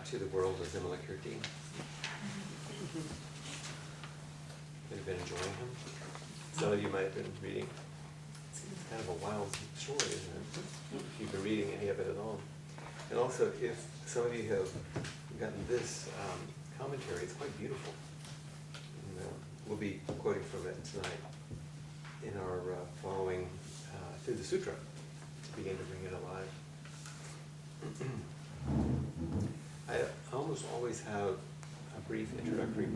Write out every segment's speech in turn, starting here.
back to the world of Vimalakirti. Have you been enjoying him? Some of you might have been reading. It's kind of a wild story, isn't it? If you've been reading any of it at all. And also, if some of you have gotten this commentary, it's quite beautiful. And, we'll be quoting from it tonight in our following through the sutra to begin to bring it alive. I almost always have a brief introductory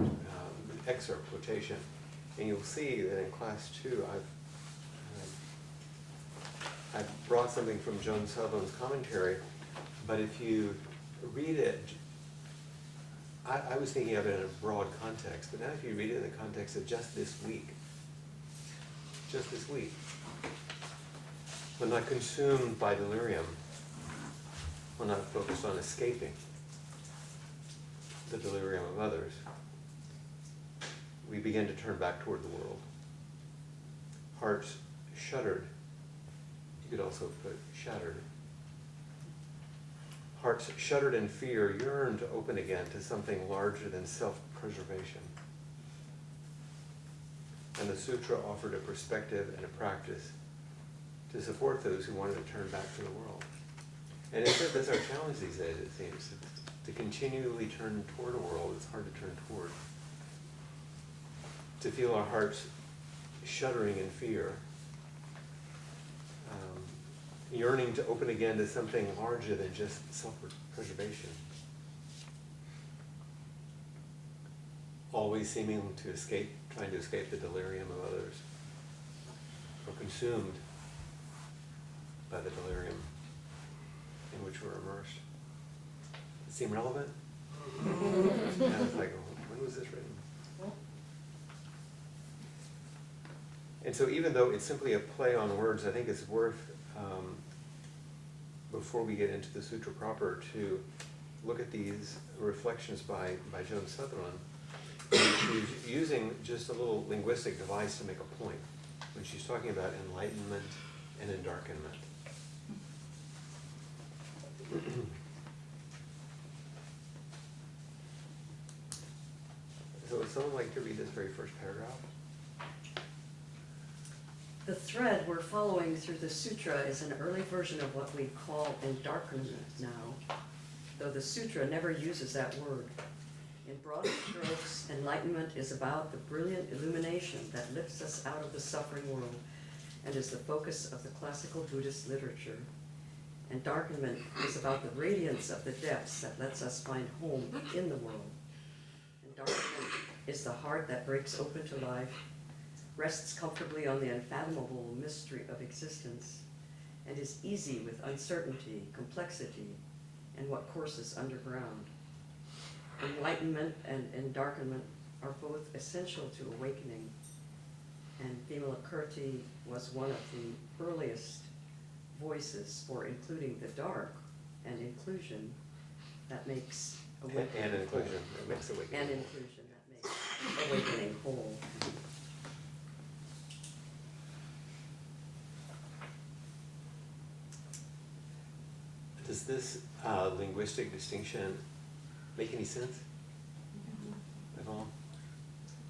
excerpt quotation, and you'll see that in class 2 I've brought something from Joan Sutherland's commentary, but if you read it, I was thinking of it in a broad context, but now if you read it in the context of just this week, when not consumed by delirium, when not focused on escaping the delirium of others, we begin to turn back toward the world. Hearts shuddered. You could also put shattered. Hearts shuddered in fear, yearned to open again to something larger than self-preservation. And the sutra offered a perspective and a practice to support those who wanted to turn back to the world. And that's our challenge these days, it seems, to continually turn toward a world it's hard to turn toward. To feel our hearts shuddering in fear, yearning to open again to something larger than just self-preservation. Always seeming to escape, trying to escape the delirium of others, or consumed by the delirium in which we're immersed. Does it seem relevant? And it's like, when was this written? And so even though it's simply a play on words, I think it's worth, before we get into the sutra proper, to look at these reflections by Joan Sutherland. She's using just a little linguistic device to make a point when she's talking about enlightenment and endarkenment. So would someone like to read this very first paragraph? The thread we're following through the sutra is an early version of what we call endarkenment now, though the sutra never uses that word. In broad strokes, enlightenment is about the brilliant illumination that lifts us out of the suffering world and is the focus of the classical Buddhist literature. Endarkenment is about the radiance of the depths that lets us find home in the world. Endarkenment is the heart that breaks open to life, rests comfortably on the unfathomable mystery of existence, and is easy with uncertainty, complexity, and what courses underground. Enlightenment and endarkenment are both essential to awakening, and Vimalakirti was one of the earliest voices for including the dark and inclusion that makes awakening And inclusion that makes awakening. And inclusion that makes awakening whole. Does this linguistic distinction make any sense at all?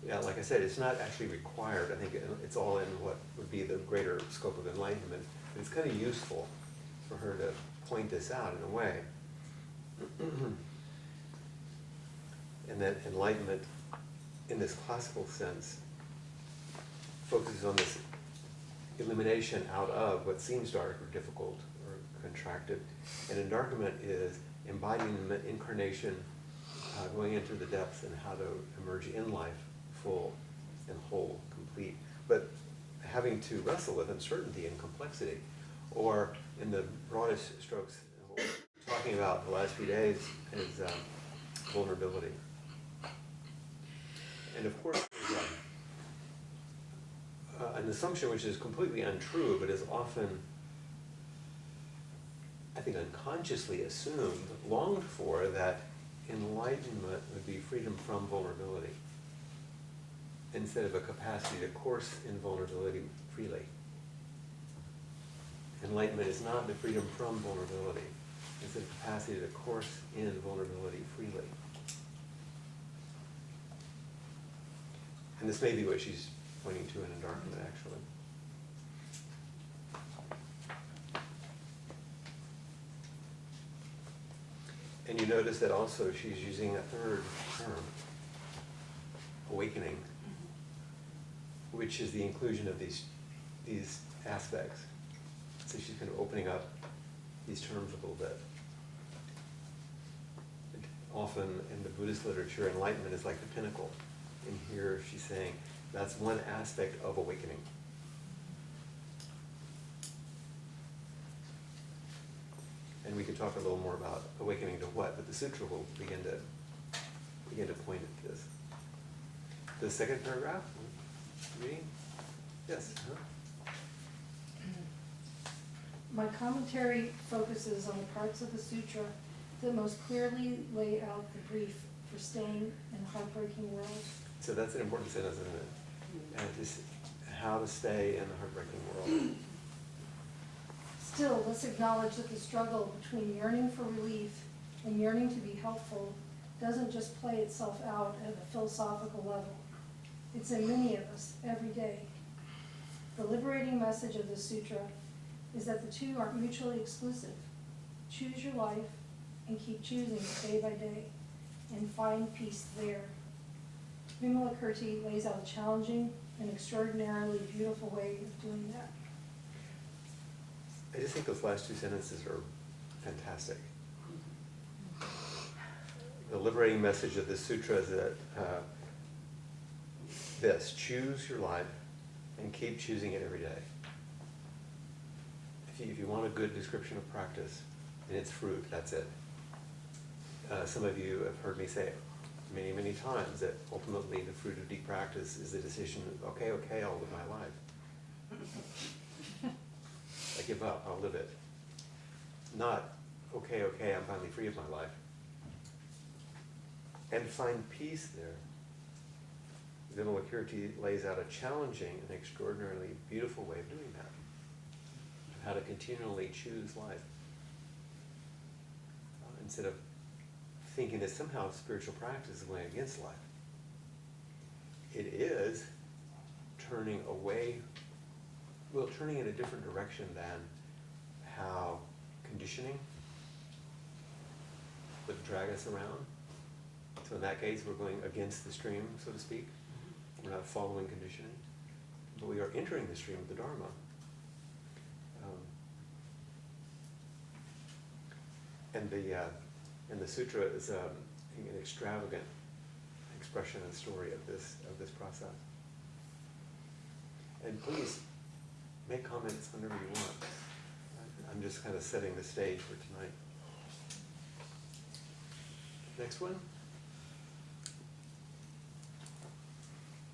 Yeah, like I said, it's not actually required. I think it's all in what would be the greater scope of enlightenment. But it's kind of useful for her to point this out in a way. And that enlightenment, in this classical sense, focuses on this illumination out of what seems dark or difficult or contracted. And endarkenment is embodiment, incarnation, going into the depths and how to emerge in life full and whole, complete. But having to wrestle with uncertainty and complexity, or in the broadest strokes, what we're talking about the last few days is vulnerability. And of course, there's an assumption which is completely untrue, but is often, I think, unconsciously assumed, longed for, that enlightenment would be freedom from vulnerability, instead of a capacity to course in vulnerability freely. Enlightenment is not the freedom from vulnerability. It's a capacity to course in vulnerability freely. And this may be what she's pointing to in Endarkment, actually. And you notice that also she's using a third term, awakening, which is the inclusion of these aspects. So she's kind of opening up these terms a little bit. Often in the Buddhist literature, enlightenment is like the pinnacle. And here she's saying that's one aspect of awakening. And we could talk a little more about awakening to what, but the sutra will begin to point at this. The second paragraph, reading? Yes. Huh? My commentary focuses on the parts of the sutra that most clearly lay out the brief for staying in a heartbreaking world. So that's an important sentence, isn't it? And just how to stay in the heartbreaking world. Still, let's acknowledge that the struggle between yearning for relief and yearning to be helpful doesn't just play itself out at a philosophical level. It's in many of us every day. The liberating message of the sutra is that the two aren't mutually exclusive. Choose your life and keep choosing it day by day and find peace there. Vimalakirti lays out a challenging and extraordinarily beautiful way of doing that. I just think those last two sentences are fantastic. The liberating message of this sutra is that this, choose your life and keep choosing it every day. If you want a good description of practice and its fruit, that's it. Some of you have heard me say many, many times that ultimately the fruit of deep practice is the decision, okay, I'll live my life. I give up, I'll live it. Not, okay, I'm finally free of my life. And find peace there. Vimalakirti lays out a challenging and extraordinarily beautiful way of doing that. How to continually choose life. Instead of thinking that somehow spiritual practice is going against life. It is turning in a different direction than how conditioning would drag us around. So in that case, we're going against the stream, so to speak. We're not following conditioning, but we are entering the stream of the Dharma. And the sutra is an extravagant expression and story of this process. And please make comments whenever you want. I'm just kind of setting the stage for tonight. Next one.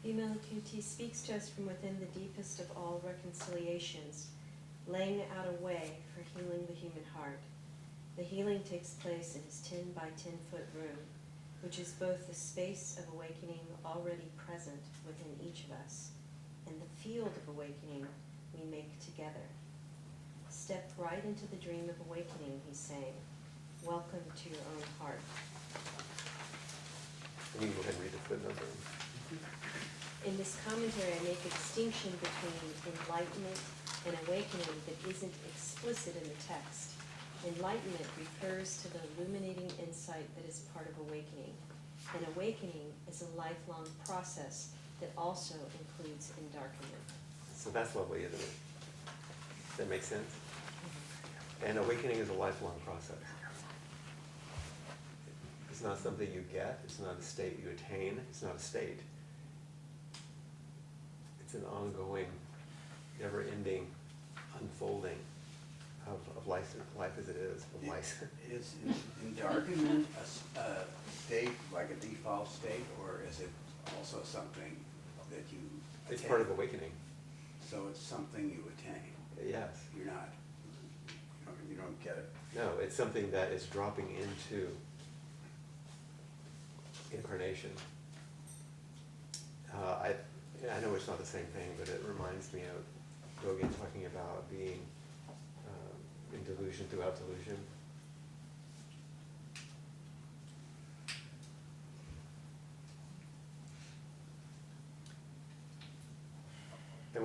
Vimalakirti speaks to us from within the deepest of all reconciliations, laying out a way for healing the human heart. The healing takes place in his 10 by 10 foot room, which is both the space of awakening already present within each of us, and the field of awakening we make together. Step right into the dream of awakening, he's saying. Welcome to your own heart. And you can go ahead and read the footnote. In this commentary, I make a distinction between enlightenment and awakening that isn't explicit in the text. Enlightenment refers to the illuminating insight that is part of awakening. And awakening is a lifelong process that also includes endarkenment. So that's lovely, isn't it? Does that make sense? And awakening is a lifelong process. It's not something you get. It's not a state you attain. It's not a state. It's an ongoing, never-ending unfolding of life as it is, of life. Is endarkenment a state, like a default state, or is it also something that you attain? It's part of awakening. So it's something you attain. Yes. You're not, you don't get it. No, it's something that is dropping into incarnation. I know it's not the same thing, but it reminds me of Dogen talking about being in delusion throughout delusion.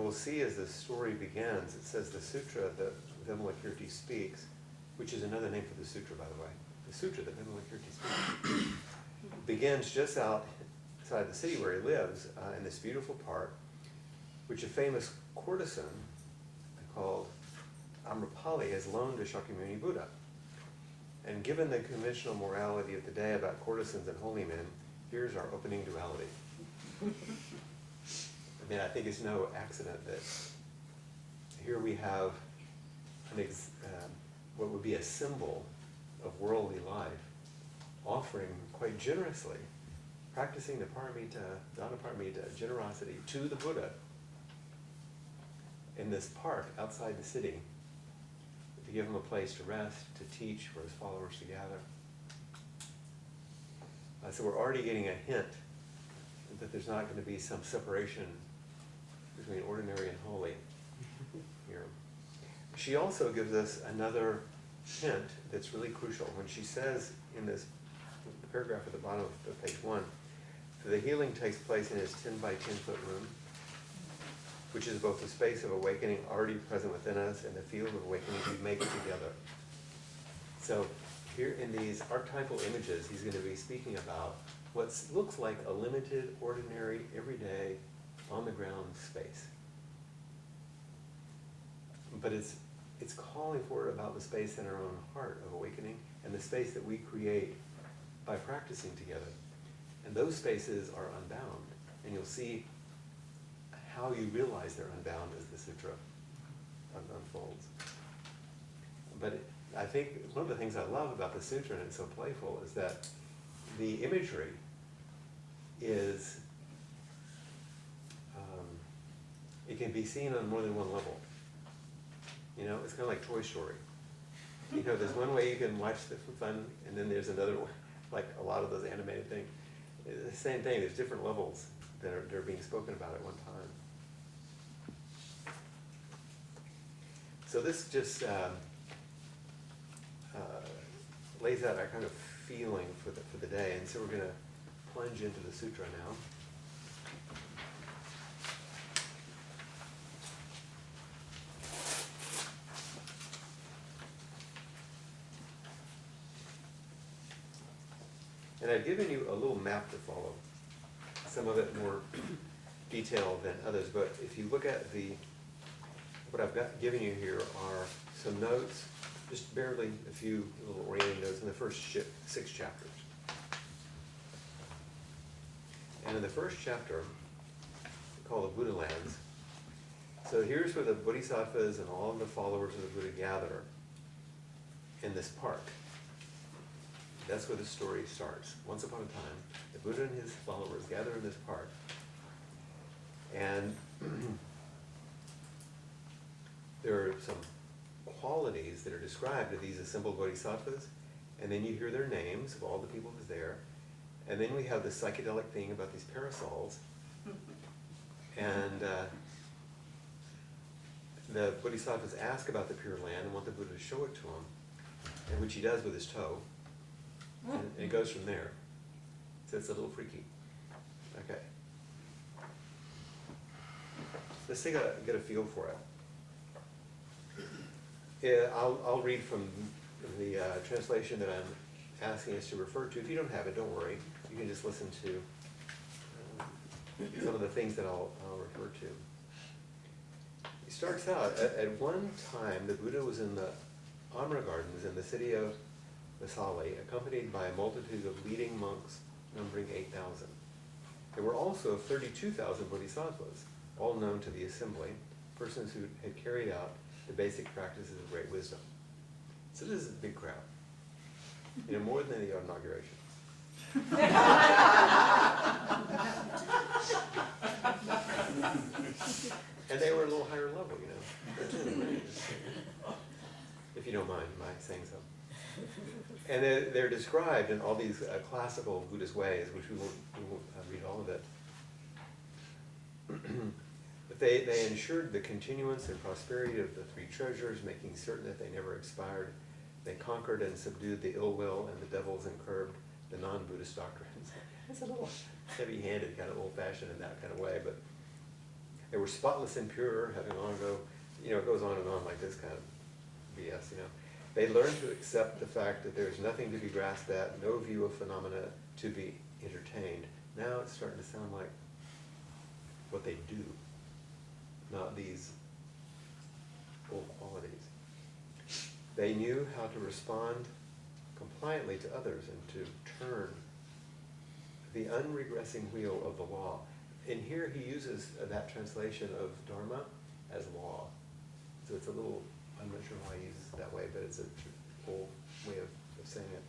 we'll see as the story begins, it says the sutra that Vimalakirti speaks, which is another name for the sutra, by the way. The sutra that Vimalakirti speaks begins just outside the city where he lives, in this beautiful park, which a famous courtesan called Amrapali has loaned to Shakyamuni Buddha. And given the conventional morality of the day about courtesans and holy men, here's our opening duality. I mean, I think it's no accident that here we have what would be a symbol of worldly life, offering quite generously, practicing the paramita, dana paramita, generosity to the Buddha in this park outside the city, to give him a place to rest, to teach, for his followers to gather. So we're already getting a hint that there's not going to be some separation between ordinary and holy here. She also gives us another hint that's really crucial when she says in this paragraph at the bottom of page 1, that the healing takes place in his 10 by 10 foot room, which is both the space of awakening already present within us and the field of awakening we make together. So here in these archetypal images, he's going to be speaking about what looks like a limited, ordinary, everyday, on-the-ground space. But it's calling forward about the space in our own heart of awakening and the space that we create by practicing together. And those spaces are unbound. And you'll see how you realize they're unbound as the sutra unfolds. But I think one of the things I love about the sutra, and it's so playful, is that the imagery is, it can be seen on more than one level. You know, it's kind of like Toy Story. You know, there's one way you can watch the fun, and then there's another one, like a lot of those animated things. It's the same thing, there's different levels that are being spoken about at one time. So this just lays out our kind of feeling for the day, and so we're going to plunge into the sutra now. And I've given you a little map to follow, some of it more detailed than others, but if you look at what I've given you here are some notes, just barely a few little orienting notes in the first 6 chapters. And in the first chapter, called the Buddha Lands, so here's where the Bodhisattvas and all of the followers of the Buddha gather in this park. That's where the story starts. Once upon a time, the Buddha and his followers gather in this park, and there are some qualities that are described of these assembled bodhisattvas, and then you hear their names of all the people who's there, and then we have this psychedelic thing about these parasols, and the bodhisattvas ask about the Pure Land and want the Buddha to show it to them, and which he does with his toe, and it goes from there. So it's a little freaky. Okay. Let's get a feel for it. Yeah, I'll read from the translation that I'm asking us to refer to. If you don't have it, don't worry. You can just listen to some of the things that I'll refer to. It starts out, at one time the Buddha was in the Amra Gardens in the city of Vesali, accompanied by a multitude of leading monks numbering 8,000. There were also 32,000 bodhisattvas, all known to the assembly, persons who had carried out the basic practices of great wisdom. So this is a big crowd, you know, more than the inauguration. And they were a little higher level, you know, if you don't mind my saying so. And they're described in all these classical Buddhist ways, which we won't read all of it. But they ensured the continuance and prosperity of the 3 treasures, making certain that they never expired. They conquered and subdued the ill will and the devils, and curbed the non-Buddhist doctrines. It's a little heavy-handed, kind of old-fashioned in that kind of way, but They were spotless and pure, having long ago, it goes on and on like this kind of BS, They learned to accept the fact that there's nothing to be grasped at, no view of phenomena to be entertained. Now it's starting to sound like what they do, not these old qualities. They knew how to respond compliantly to others and to turn the unregressing wheel of the law. And here he uses that translation of dharma as law. So it's a little, I'm not sure why he uses it that way, but it's a whole way of saying it.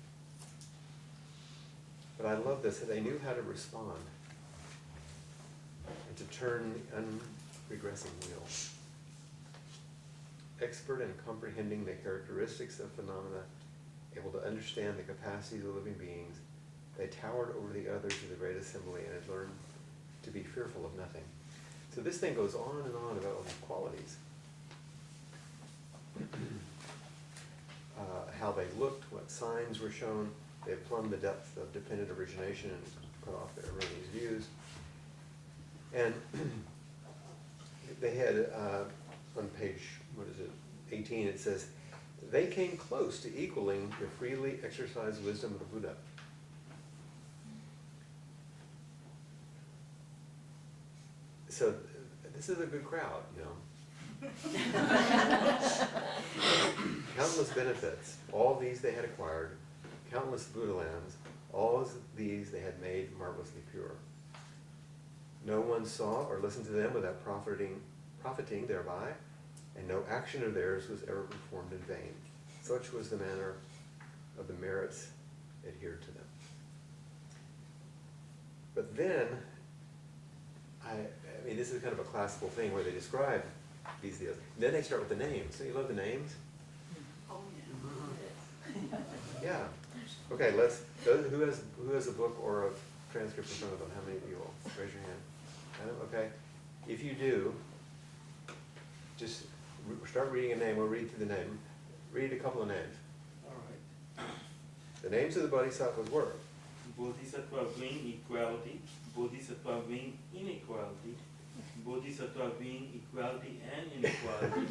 But I love this, they knew how to respond and to turn the unregressing wheel. Expert in comprehending the characteristics of phenomena, able to understand the capacities of living beings, they towered over the others of the great assembly and had learned to be fearful of nothing. So this thing goes on and on about all these qualities. How they looked, what signs were shown, they plumbed the depth of dependent origination and cut off the erroneous views. And they had, on page, 18, it says, they came close to equaling the freely exercised wisdom of the Buddha. So this is a good crowd, Countless benefits, all these they had acquired, countless Buddha lands, all these they had made marvelously pure. No one saw or listened to them without profiting thereby, and no action of theirs was ever performed in vain. Such was the manner of the merits adhered to them. But then, I mean, this is kind of a classical thing where they describe these deals. Then they start with the names. So you love the names? Oh, yeah. Yeah. Okay, who has a book or a transcript in front of them? How many of you all? Raise your hand. Adam? Okay. If you do, just start reading a name. We'll read through the name. Read a couple of names. All right. The names of the bodhisattvas were Bodhisattva being equality, Bodhisattva being inequality, Bodhisattva being equality and inequality.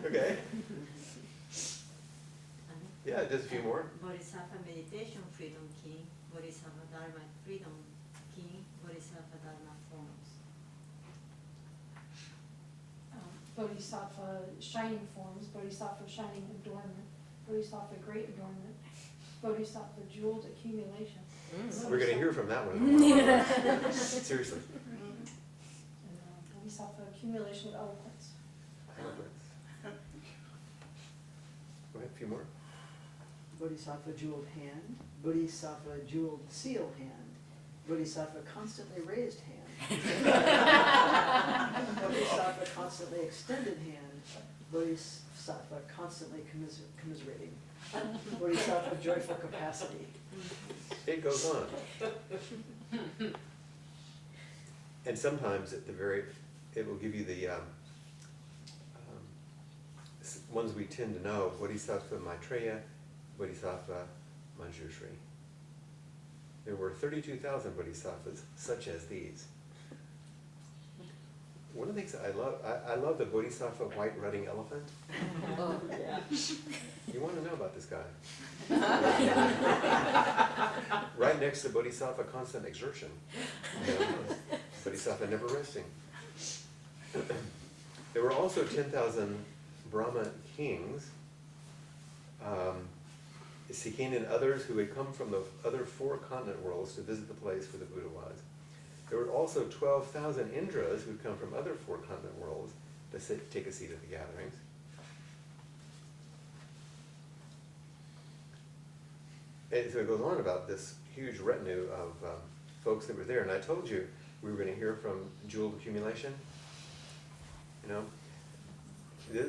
okay. Yeah, just a few more. Bodhisattva meditation freedom king, Bodhisattva dharma freedom king, Bodhisattva dharma forms. Bodhisattva shining forms, Bodhisattva shining adornment, Bodhisattva great adornment, Bodhisattva jeweled accumulation. We're going to hear from that one. Seriously. And Bodhisattva accumulation of eloquence. Go ahead, a few more. Bodhisattva jeweled hand, Bodhisattva jeweled seal hand, Bodhisattva constantly raised hand, Bodhisattva constantly extended hand, Bodhisattva constantly commiserating, Bodhisattva joyful capacity. It goes on. And sometimes at the it will give you the ones we tend to know, Bodhisattva Maitreya, Bodhisattva Manjushri. There were 32,000 bodhisattvas such as these. One of the things I love the Bodhisattva white rutting elephant. Oh, yeah. You want to know about this guy. Right next to Bodhisattva constant exertion. Bodhisattva never resting. There were also 10,000 Brahma kings, Sikhin and others who had come from the other 4 continent worlds to visit the place where the Buddha was. There were also 12,000 Indras who had come from other 4 continent worlds to take a seat at the gatherings. And so it goes on about this huge retinue of folks that were there. And I told you we were going to hear from jewel accumulation. There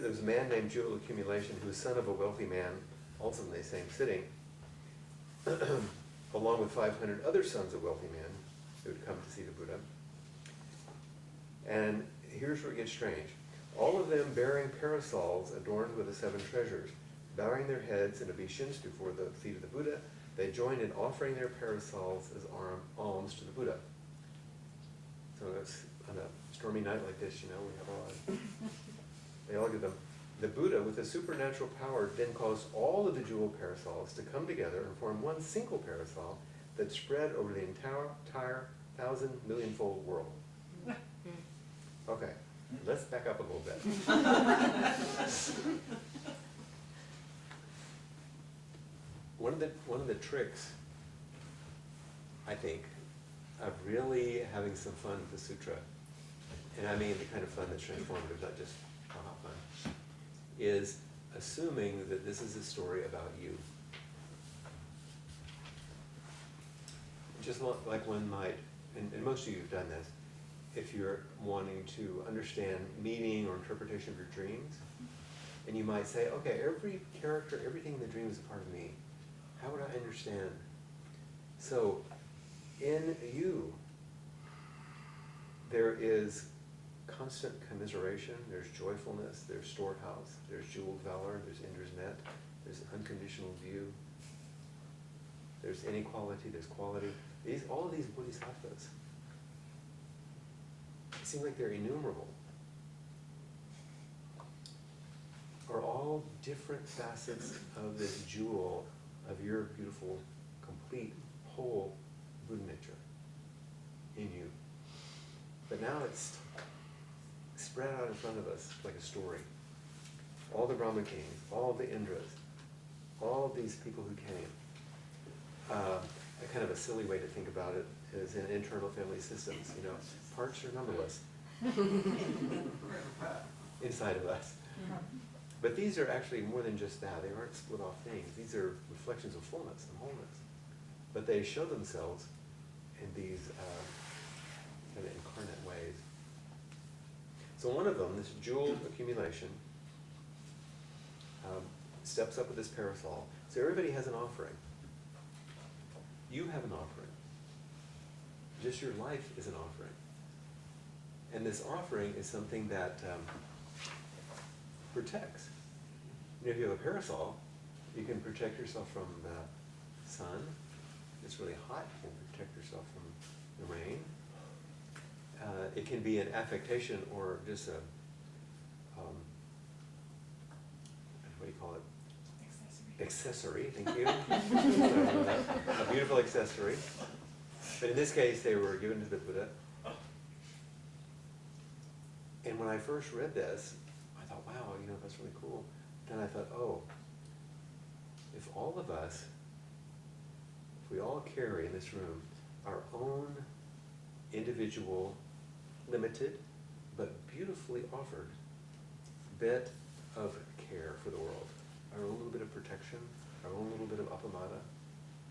was a man named Jewel Accumulation who was son of a wealthy man, also in the same sitting, along with 500 other sons of wealthy men who had come to see the Buddha. And here's where it gets strange. All of them bearing parasols adorned with the 7 treasures, bowing their heads in obeisance before the feet of the Buddha, they joined in offering their parasols as alms to the Buddha. So it's on a stormy night like this, we have a lot. They all get them. The Buddha, with a supernatural power, then caused all of the jeweled parasols to come together and form one single parasol that spread over the entire 1,000,000,000-fold world. Okay, let's back up a little bit. One of the tricks, I think, of really having some fun with the sutra, and I mean the kind of fun that's transformative, not just haha fun, is assuming that this is a story about you. Just like one might, and most of you have done this, if you're wanting to understand meaning or interpretation of your dreams, and you might say, okay, every character, everything in the dream is a part of me. How would I understand? So, in you, there is constant commiseration, there's joyfulness, there's storehouse, there's jeweled valor, there's Indra's net, there's unconditional view, there's inequality, there's quality. All of these bodhisattvas, it seems like they're innumerable, are all different facets of this jewel of your beautiful, complete, whole Buddha nature in you. But now it's spread out in front of us like a story. All the Brahma kings, all the Indras, all of these people who came. A kind of a silly way to think about it is in internal family systems, parts are numberless inside of us. But these are actually more than just that. They aren't split off things. These are reflections of fullness and wholeness. But they show themselves in these kind of incarnate ways. So one of them, this jeweled accumulation, steps up with this parasol. So everybody has an offering. You have an offering. Just your life is an offering. And this offering is something that protects. If you have a parasol, you can protect yourself from the sun. It's really hot, you can protect yourself from the rain. It can be an affectation or just a, what do you call it? Accessory, thank you. A beautiful accessory. But in this case, they were given to the Buddha. And when I first read this, I thought, wow, that's really cool. Then I thought, oh, if all of us, if we all carry in this room our own individual, limited, but beautifully offered bit of care for the world, our own little bit of protection, our own little bit of appamada,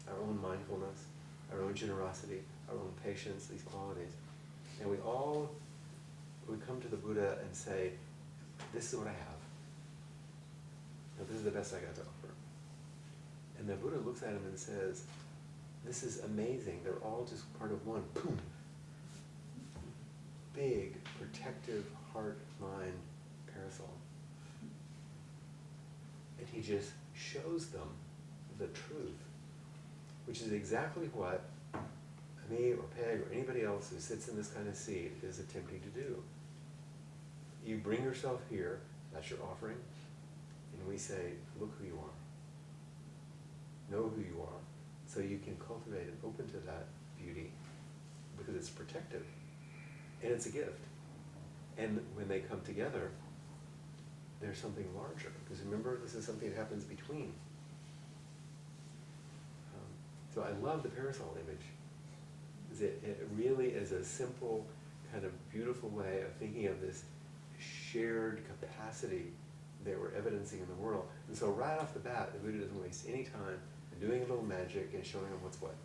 our own mindfulness, our own generosity, our own patience, these qualities. And we come to the Buddha and say, this is what I have. Now, this is the best I got to offer. And the Buddha looks at him and says, this is amazing. They're all just part of one. Boom. Big, protective heart, mind, parasol. And he just shows them the truth, which is exactly what me or Peg or anybody else who sits in this kind of seat is attempting to do. You bring yourself here, that's your offering, and we say, look who you are. Know who you are, so you can cultivate and open to that beauty, because it's protective, and it's a gift. And when they come together, there's something larger, because remember, this is something that happens between. So I love the parasol image. It really is a simple, kind of beautiful way of thinking of this shared capacity that we're evidencing in the world. And so right off the bat, the Buddha doesn't waste any time in doing a little magic and showing them what's what.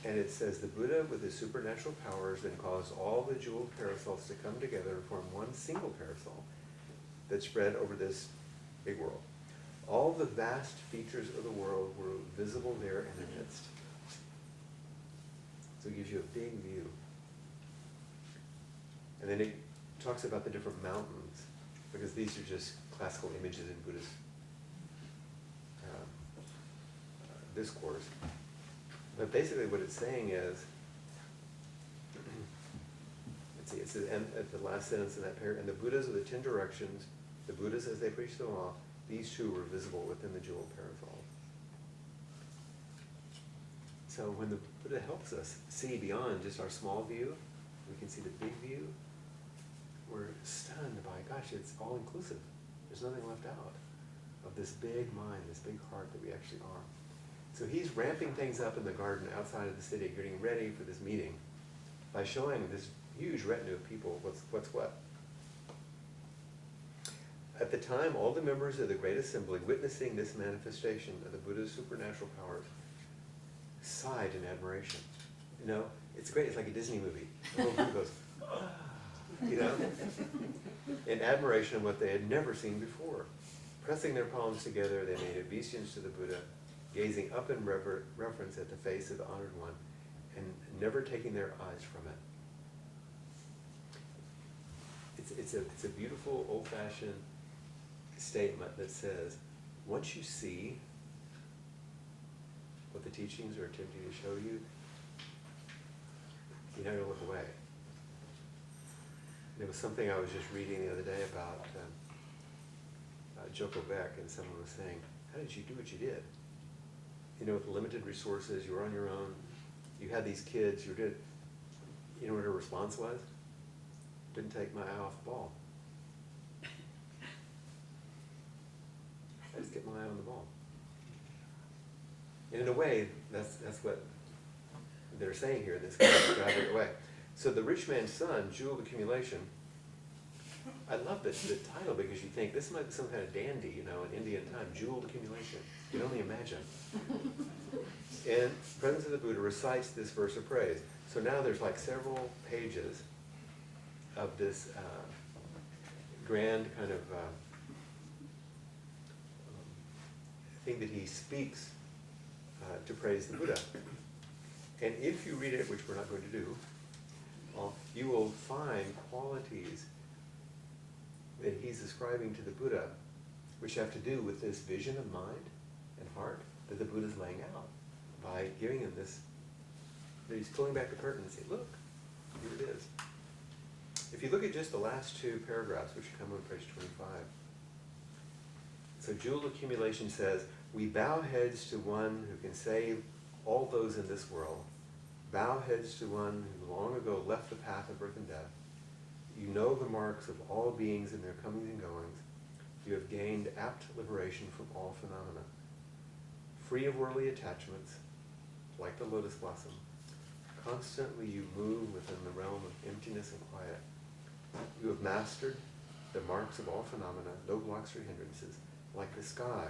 And it says, the Buddha with his supernatural powers then caused all the jeweled parasols to come together and form one single parasol that spread over this big world. All the vast features of the world were visible there in their midst. So it gives you a big view. And then it talks about the different mountains, because these are just classical images in Buddhist discourse. But basically what it's saying is, let's see, it's at the last sentence in that paragraph, and the Buddhas of the 10 directions, the Buddhas as they preach the law, these two were visible within the jewel parasol. So when the Buddha helps us see beyond just our small view, we can see the big view, we're stunned by, gosh, it's all inclusive. There's nothing left out of this big mind, this big heart that we actually are. So he's ramping things up in the garden outside of the city, getting ready for this meeting by showing this huge retinue of people what's what. At the time, all the members of the Great Assembly witnessing this manifestation of the Buddha's supernatural powers sighed in admiration. You know, it's great, it's like a Disney movie. The whole group goes, "Ah," you know, in admiration of what they had never seen before. Pressing their palms together, they made obeisance to the Buddha, gazing up in reverence at the face of the honored one, and never taking their eyes from it. It's a beautiful, old-fashioned statement that says, once you see what the teachings are attempting to show you, you never look away. There was something I was just reading the other day about Joko Beck, and someone was saying, how did you do what you did? You know, with limited resources, you were on your own, you had these kids, you know what her response was? Didn't take my eye off the ball. I just kept my eye on the ball. And in a way, that's what they're saying here in this kind of extravagant way. So the rich man's son, jewel accumulation, I love the title because you think this might be some kind of dandy, you know, in Indian time, jewel accumulation. You can only imagine. And presence of the Buddha recites this verse of praise. So now there's like several pages of this grand kind of thing that he speaks to praise the Buddha. And if you read it, which we're not going to do, you will find qualities that he's ascribing to the Buddha, which have to do with this vision of mind and heart that the Buddha's laying out by giving him this, that he's pulling back the curtain and saying, look, here it is. If you look at just the last two paragraphs, which come on page 25, so jewel accumulation says, we bow heads to one who can save all those in this world, bow heads to one who long ago left the path of birth and death. You know the marks of all beings in their comings and goings. You have gained apt liberation from all phenomena. Free of worldly attachments, like the lotus blossom, constantly you move within the realm of emptiness and quiet. You have mastered the marks of all phenomena, no blocks or hindrances. Like the sky,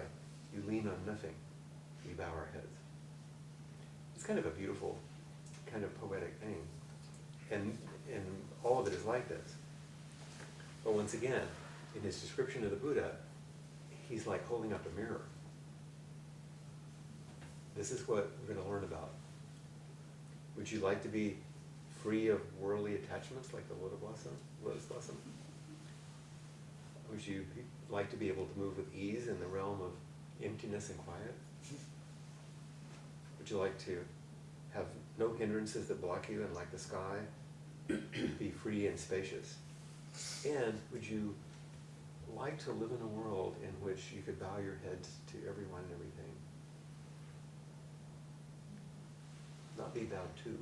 you lean on nothing. We bow our heads. It's kind of a beautiful, kind of poetic thing. And all of it is like this. But once again, in his description of the Buddha, he's like holding up a mirror. This is what we're going to learn about. Would you like to be free of worldly attachments like the lotus blossom? Would you like to be able to move with ease in the realm of emptiness and quiet? Would you like to have no hindrances that block you and like the sky, be free and spacious? And would you like to live in a world in which you could bow your heads to everyone and everything? Not be bowed to.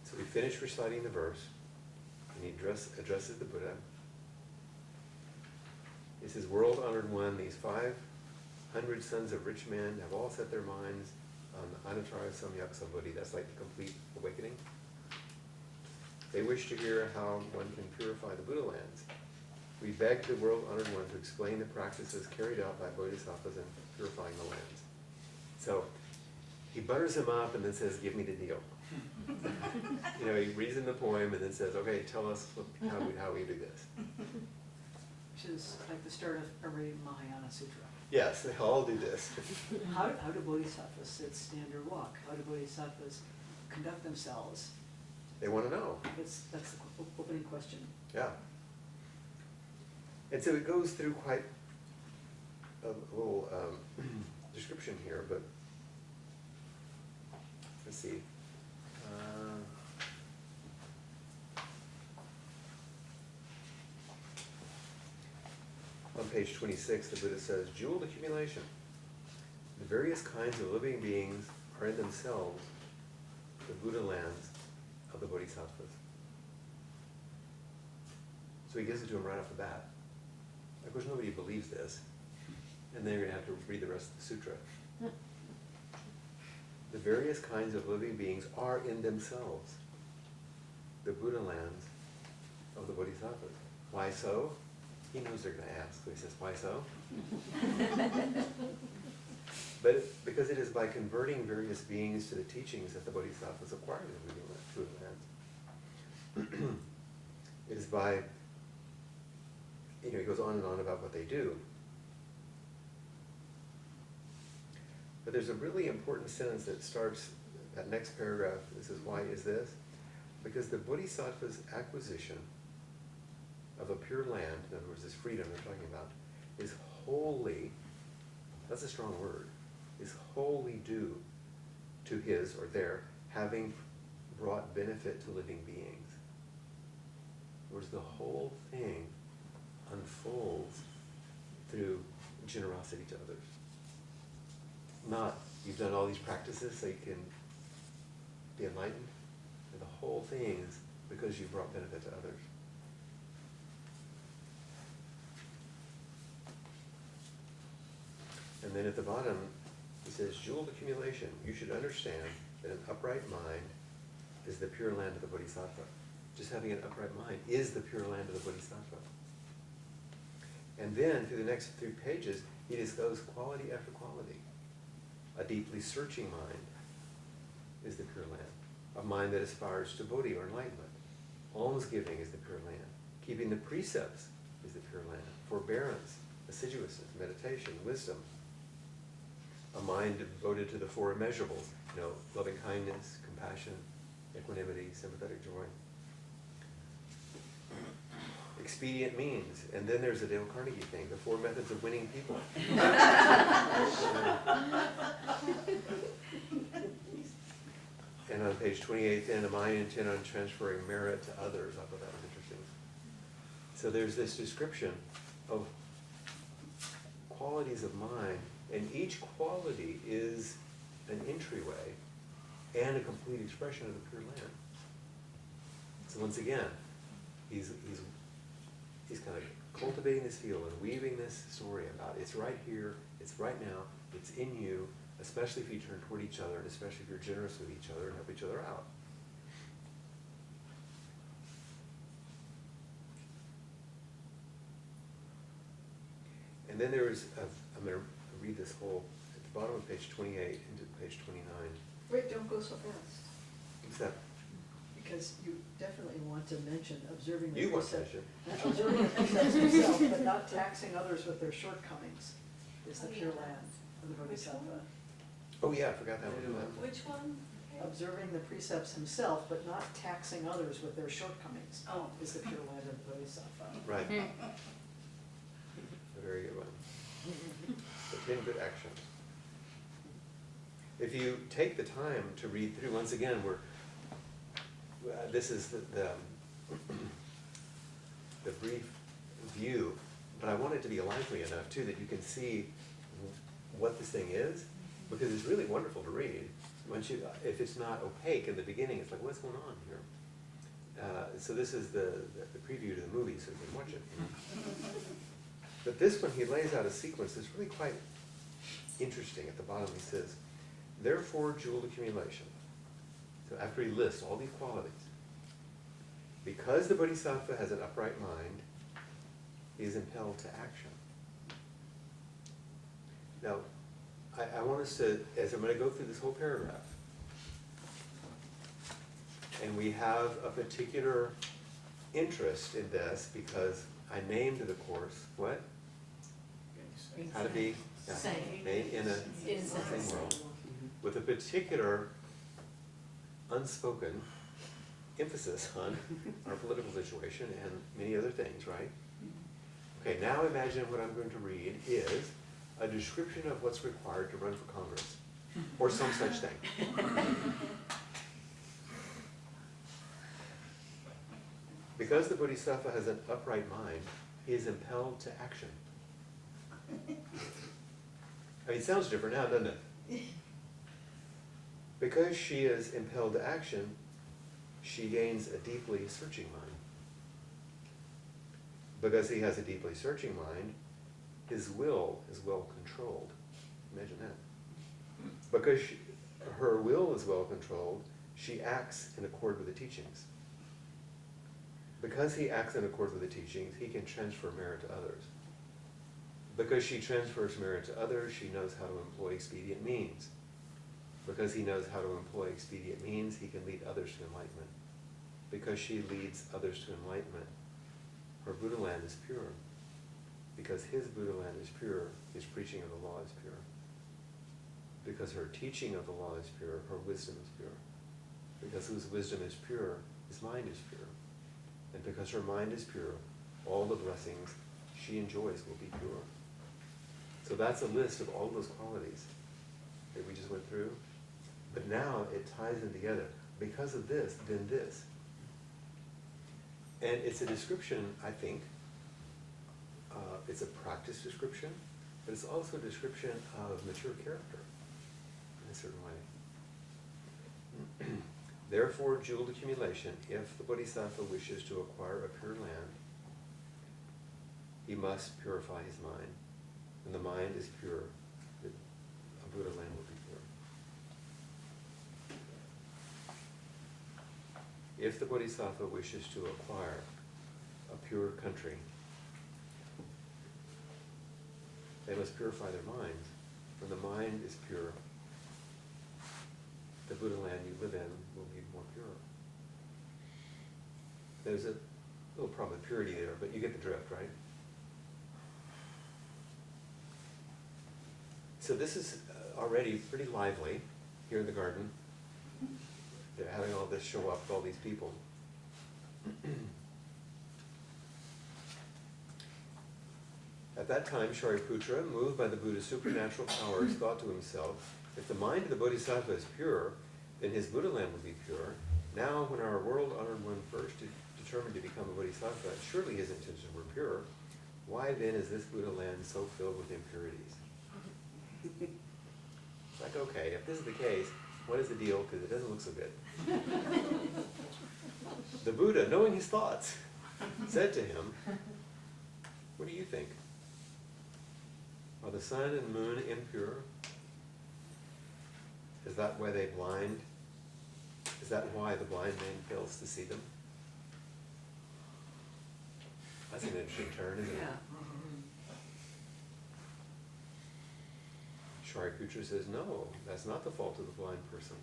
So we finish reciting the verse, and he addresses the Buddha. He says, world-honored one, these 500 sons of rich men have all set their minds on Anuttara Samyak Sambodhi. That's like the complete awakening. They wish to hear how one can purify the Buddha lands. We beg the world-honored one to explain the practices carried out by bodhisattvas in purifying the lands. So he butters him up and then says, give me the deal. You know, he reads in the poem and then says, okay, tell us how we do this. Which is like the start of every Mahayana Sutra. Yes, they all do this. How do bodhisattvas sit, stand, or walk? How do bodhisattvas conduct themselves? They want to know. That's the opening question. Yeah. And so it goes through quite a little description here, but let's see. On page 26, the Buddha says, jeweled accumulation. The various kinds of living beings are in themselves the Buddha lands of the Bodhisattvas. So he gives it to him right off the bat. Of course, nobody believes this, and then you're going to have to read the rest of the sutra. The various kinds of living beings are in themselves the Buddha lands of the Bodhisattvas. Why so? He knows they're going to ask, so he says, why so? But because it is by converting various beings to the teachings that the Bodhisattvas acquire the Buddha lands. It is by, he goes on and on about what they do. But there's a really important sentence that starts that next paragraph. It says, why is this? Because the Bodhisattva's acquisition of a pure land, in other words, this freedom they're talking about, is wholly, that's a strong word, is wholly due to his or their having brought benefit to living beings. Whereas the whole thing unfolds through generosity to others. Not, you've done all these practices so you can be enlightened. And the whole thing is because you've brought benefit to others. And then at the bottom, he says, jeweled accumulation. You should understand that an upright mind is the pure land of the Bodhisattva. Just having an upright mind is the pure land of the Bodhisattva. And then, through the next 3 pages, he discloses quality after quality. A deeply searching mind is the pure land. A mind that aspires to Bodhi or enlightenment. Almsgiving is the pure land. Keeping the precepts is the pure land. Forbearance, assiduousness, meditation, wisdom. A mind devoted to the 4 immeasurables, loving kindness, compassion, equanimity, sympathetic joy. Expedient means, and then there's the Dale Carnegie thing, the 4 methods of winning people. And on page 28, then, a mind intent on transferring merit to others. I thought that was interesting. So there's this description of qualities of mind, and each quality is an entryway and a complete expression of the pure land. So once again, he's kind of cultivating this field and weaving this story about it's right here, it's right now, it's in you, especially if you turn toward each other, and especially if you're generous with each other and help each other out. And then there is, I'm going to read this whole, at the bottom of page 28 into page 29. Wait, don't go so fast, What's that? because you definitely want to mention observing the You want to precepts. mention. Observing the precepts himself, but not taxing others with their shortcomings, is the pure land of the Bodhisattva. Oh yeah, I forgot that one. Which one? Observing the precepts himself, but not taxing others with their shortcomings, is the pure land of the Bodhisattva. Right. A very good one. The 10 good actions. If you take the time to read through, once again, this is the brief view, but I want it to be lively enough too that you can see what this thing is, because it's really wonderful to read. If it's not opaque in the beginning, it's like, what's going on here? So this is the preview to the movie, so you can watch it. But this one, he lays out a sequence that's really quite interesting. At the bottom he says, therefore jeweled accumulation. So after he lists all these qualities, because the Bodhisattva has an upright mind, he is impelled to action. Now, I want us to, as I'm going to go through this whole paragraph, and we have a particular interest in this because I named the course, what? How to be Sane. made in a sane world, with a particular unspoken emphasis on our political situation and many other things, right? Okay, now imagine what I'm going to read is a description of what's required to run for Congress, or some such thing. Because the Bodhisattva has an upright mind, he is impelled to action. I mean, it sounds different now, doesn't it? Because she is impelled to action, she gains a deeply searching mind. Because he has a deeply searching mind, his will is well controlled. Imagine that. Because her will is well controlled, she acts in accord with the teachings. Because he acts in accord with the teachings, he can transfer merit to others. Because she transfers merit to others, she knows how to employ expedient means. Because he knows how to employ expedient means, he can lead others to enlightenment. Because she leads others to enlightenment, her Buddha land is pure. Because his Buddha land is pure, his preaching of the law is pure. Because her teaching of the law is pure, her wisdom is pure. Because whose wisdom is pure, his mind is pure. And because her mind is pure, all the blessings she enjoys will be pure. So that's a list of all those qualities that we just went through. But now it ties them together. Because of this, then this. And it's a description, I think, it's a practice description, but it's also a description of mature character in a certain way. Therefore, jeweled accumulation, if the Bodhisattva wishes to acquire a pure land, he must purify his mind. When the mind is pure, a Buddha land will be pure. If the Bodhisattva wishes to acquire a pure country, they must purify their minds. When the mind is pure, the Buddha land you live in will be more pure. There's a little problem with purity there, but you get the drift, right? So this is already pretty lively here in the garden. They're having all this show up with all these people. At that time, Shariputra, moved by the Buddha's supernatural powers, thought to himself, if the mind of the Bodhisattva is pure, then his Buddha land will be pure. Now, when our world-honored one first determined to become a Bodhisattva, surely his intentions were pure. Why then is this Buddha land so filled with impurities? It's like, okay, if this is the case, what is the deal? Because it doesn't look so good. The Buddha, knowing his thoughts, said to him, what do you think? Are the sun and moon impure? Is that why they blind? Is that why the blind man fails to see them? That's an interesting turn, isn't it? Yeah. Shariputra says, no, that's not the fault of the blind person.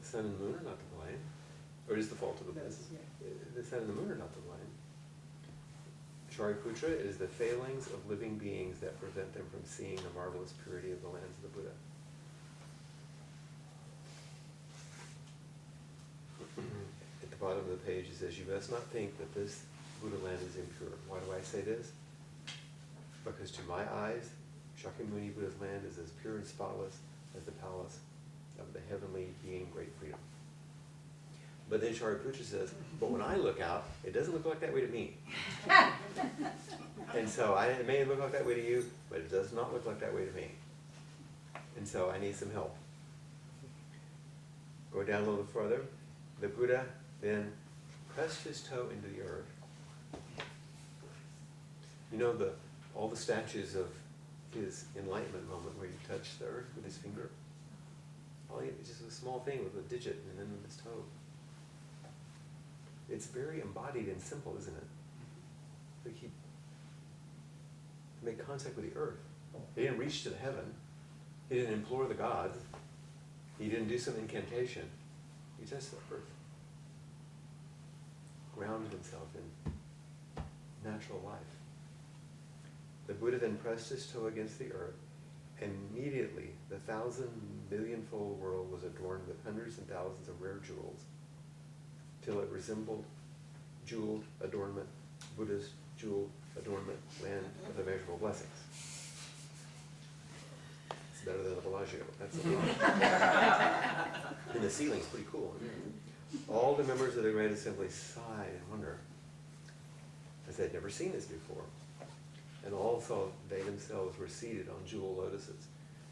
The sun and moon are not the blind. Or it is the fault of the blind. The sun and the moon are not the blind. Shariputra, it is the failings of living beings that prevent them from seeing the marvelous purity of the lands of the Buddha. At the bottom of the page it says, you must not think that this Buddha land is impure. Why do I say this? Because to my eyes, Shakyamuni Buddha's land is as pure and spotless as the palace of the heavenly being Great Freedom. But then Shariputra says, but when I look out, it doesn't look like that way to me. And so it may look like that way to you, but it does not look like that way to me. And so I need some help. Go down a little further. The Buddha then pressed his toe into the earth. You know all the statues of his enlightenment moment where he touched the earth with his finger? It's just a small thing with a digit and then with his toe. It's very embodied and simple, isn't it? Like he made contact with the earth. He didn't reach to the heaven. He didn't implore the gods. He didn't do some incantation. He touched the earth. Grounded himself in natural life. The Buddha then pressed his toe against the earth, and immediately the 1,000,000,000-fold world was adorned with hundreds and thousands of rare jewels, till it resembled jeweled adornment, Buddha's jeweled adornment, land of immeasurable blessings. It's better than the Bellagio, that's a lot. And the ceiling's pretty cool. All the members of the Great Assembly sighed in wonder, as they'd never seen this before. And all saw they themselves were seated on jewel lotuses.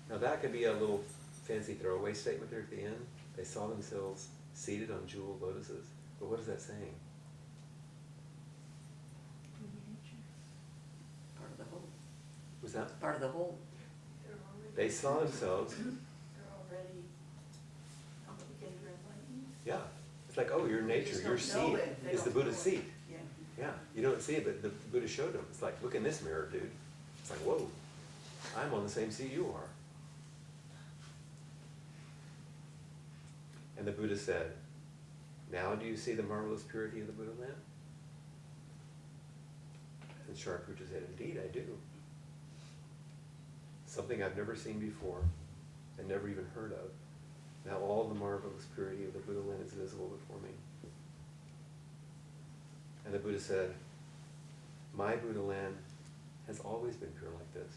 Now that could be a little fancy throwaway statement there at the end. They saw themselves seated on jewel lotuses. But what is that saying? Part of the whole. Was that? Part of the whole. They saw themselves, They're already complicated or enlightened. yeah. It's like, oh, your nature, just your don't know seat it. They is the don't Buddha's know it. seat. Yeah. Yeah, you don't see it, but the Buddha showed them. It's like, look in this mirror, dude. It's like, whoa, I'm on the same seat you are. And the Buddha said, now do you see the marvelous purity of the Buddha land? And Shariputra said, indeed I do. Something I've never seen before and never even heard of. Now all the marvelous purity of the Buddha land is visible before me. And the Buddha said, my Buddha land has always been pure like this.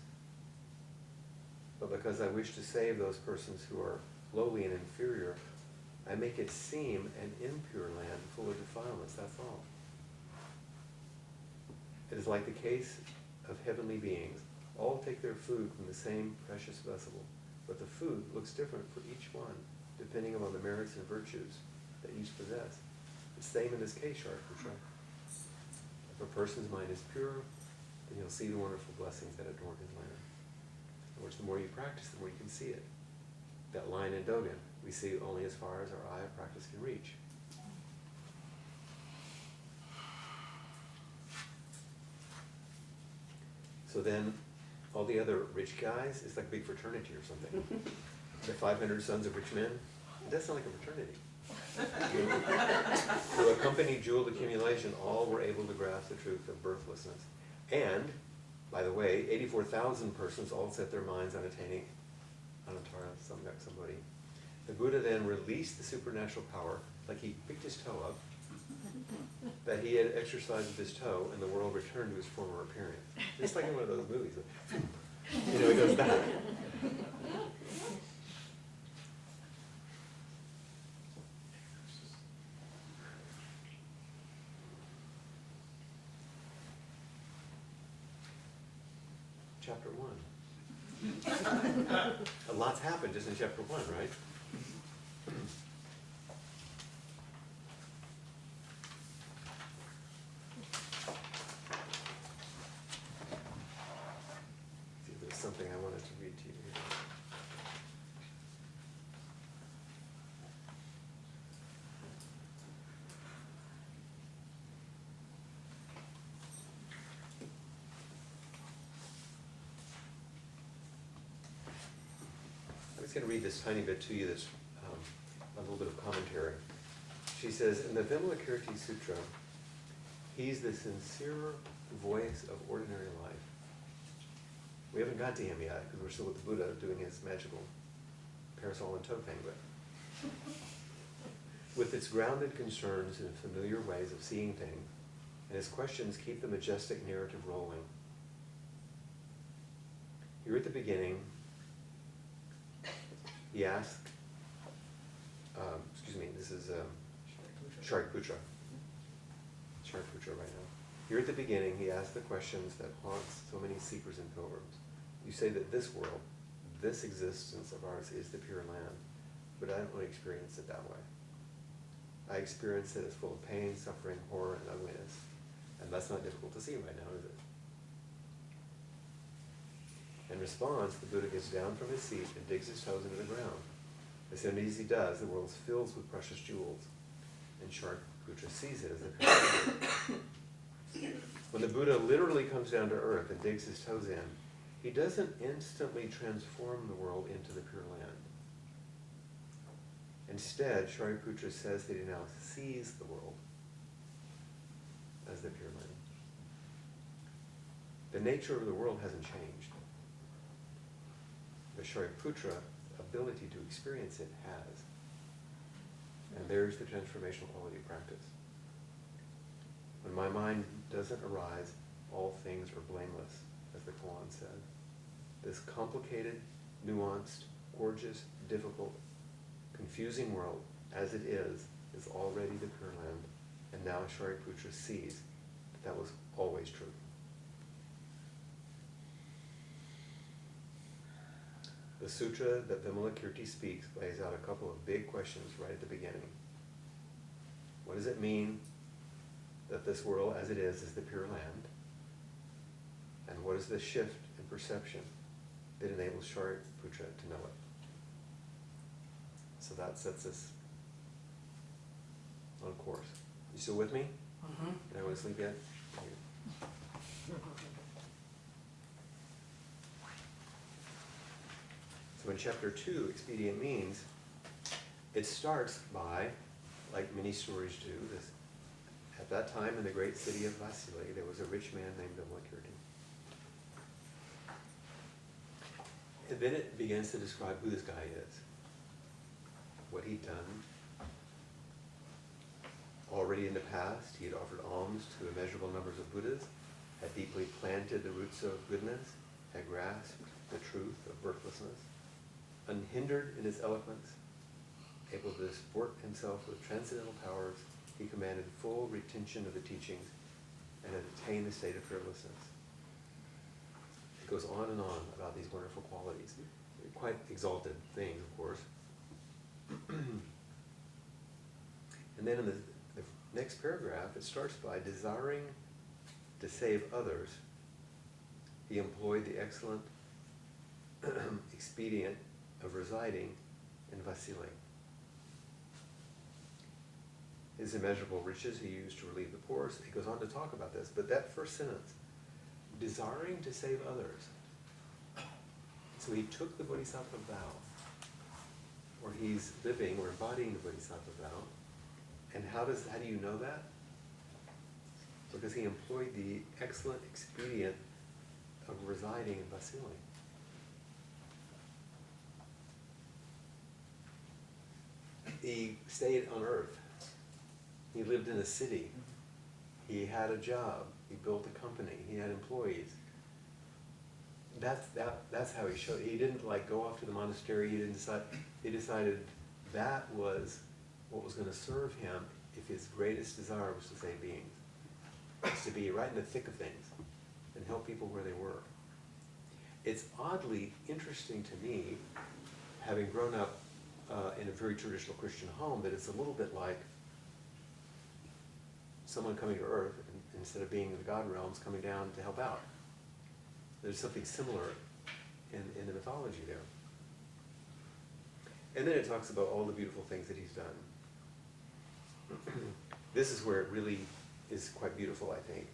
But because I wish to save those persons who are lowly and inferior, I make it seem an impure land full of defilements, that's all. It is like the case of heavenly beings. All take their food from the same precious vessel, but the food looks different for each one, depending upon the merits and virtues that each possess. The same in this case, Shariputra. If a person's mind is pure, then you'll see the wonderful blessings that adorn his land. In other words, the more you practice, the more you can see it. That line in Dogen, we see only as far as our eye of practice can reach. So then, all the other rich guys, it's like a big fraternity or something. The 500 sons of rich men, it does sound like a fraternity. Through a company jeweled accumulation, all were able to grasp the truth of birthlessness. And, by the way, 84,000 persons all set their minds on attaining Anantara, somebody. The Buddha then released the supernatural power, like he picked his toe up, that he had exercised with his toe, and the world returned to his former appearance. It's like in one of those movies. You know, he goes back. Chapter 1. A lot's happened just in chapter 1, right? See if there's something I wanted to read to you here. I'm just going to read this tiny bit to you, that's a little bit of commentary. She says, in the Vimalakirti Sutra, he's the sincere voice of ordinary life. We haven't got to him yet, because we're still with the Buddha doing his magical parasol and toe thing, but with its grounded concerns and familiar ways of seeing things, and his questions keep the majestic narrative rolling. Here at the beginning, he asked, this is Shariputra. Shariputra right now. Here at the beginning, he asked the questions that haunts so many seekers and pilgrims. You say that this world, this existence of ours is the pure land, but I don't really experience it that way. I experience it as full of pain, suffering, horror, and ugliness. And that's not difficult to see right now, is it? In response, the Buddha gets down from his seat and digs his toes into the ground. As soon as he does, the world fills with precious jewels, and Shariputra sees it as a pure. When the Buddha literally comes down to earth and digs his toes in, he doesn't instantly transform the world into the pure land. Instead, Shariputra says that he now sees the world as the pure land. The nature of the world hasn't changed. The Shariputra ability to experience it has. And there's the transformational quality of practice. When my mind doesn't arise all things are blameless, as the Koan said. This complicated, nuanced, gorgeous, difficult, confusing world, as it is already the Pure Land, and now Shariputra sees that was always true. The sutra that Vimalakirti speaks lays out a couple of big questions right at the beginning. What does it mean that this world as it is the Pure Land? And what is the shift in perception that enables Shariputra to know it? So that sets us on course. You still with me? Mm-hmm. Did I want to sleep yet? So in chapter 2, expedient means, it starts by, like many stories do, this, at that time in the great city of Vasily, there was a rich man named Vimalakirti. And then it begins to describe who this guy is, what he'd done. Already in the past, he had offered alms to immeasurable numbers of Buddhas, had deeply planted the roots of goodness, had grasped the truth of birthlessness, unhindered in his eloquence, able to disport himself with transcendental powers, he commanded full retention of the teachings and had attained the state of fearlessness. It goes on and on about these wonderful qualities. Quite exalted things, of course. And then in the next paragraph, it starts by desiring to save others. He employed the excellent expedient of residing in Vasily. His immeasurable riches he used to relieve the poor. He goes on to talk about this, but that first sentence, desiring to save others. So he took the Bodhisattva vow, or he's living or embodying the Bodhisattva vow. And how do you know that? Because he employed the excellent expedient of residing in Vasily. He stayed on earth. He lived in a city. He had a job. He built a company. He had employees. That's how he showed. He didn't like go off to the monastery. He didn't decide. He decided that was what was going to serve him if his greatest desire was to save beings. Was to be right in the thick of things and help people where they were. It's oddly interesting to me, having grown up in a very traditional Christian home, that it's a little bit like someone coming to earth, and instead of being in the God realms, coming down to help out. There's something similar in the mythology there. And then it talks about all the beautiful things that he's done. This is where it really is quite beautiful, I think.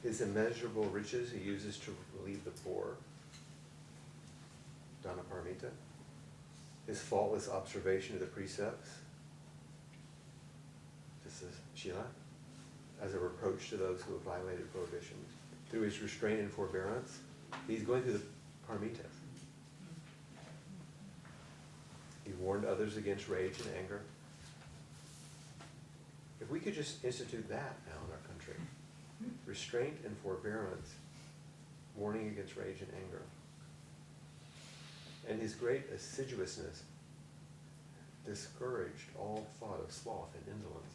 His immeasurable riches he uses to relieve the poor, Dana Paramita. His faultless observation of the precepts, this is Shila, as a reproach to those who have violated prohibitions. Through his restraint and forbearance, he's going through the Paramitas. He warned others against rage and anger. If we could just institute that now in our country, restraint and forbearance, warning against rage and anger. And his great assiduousness discouraged all thought of sloth and indolence.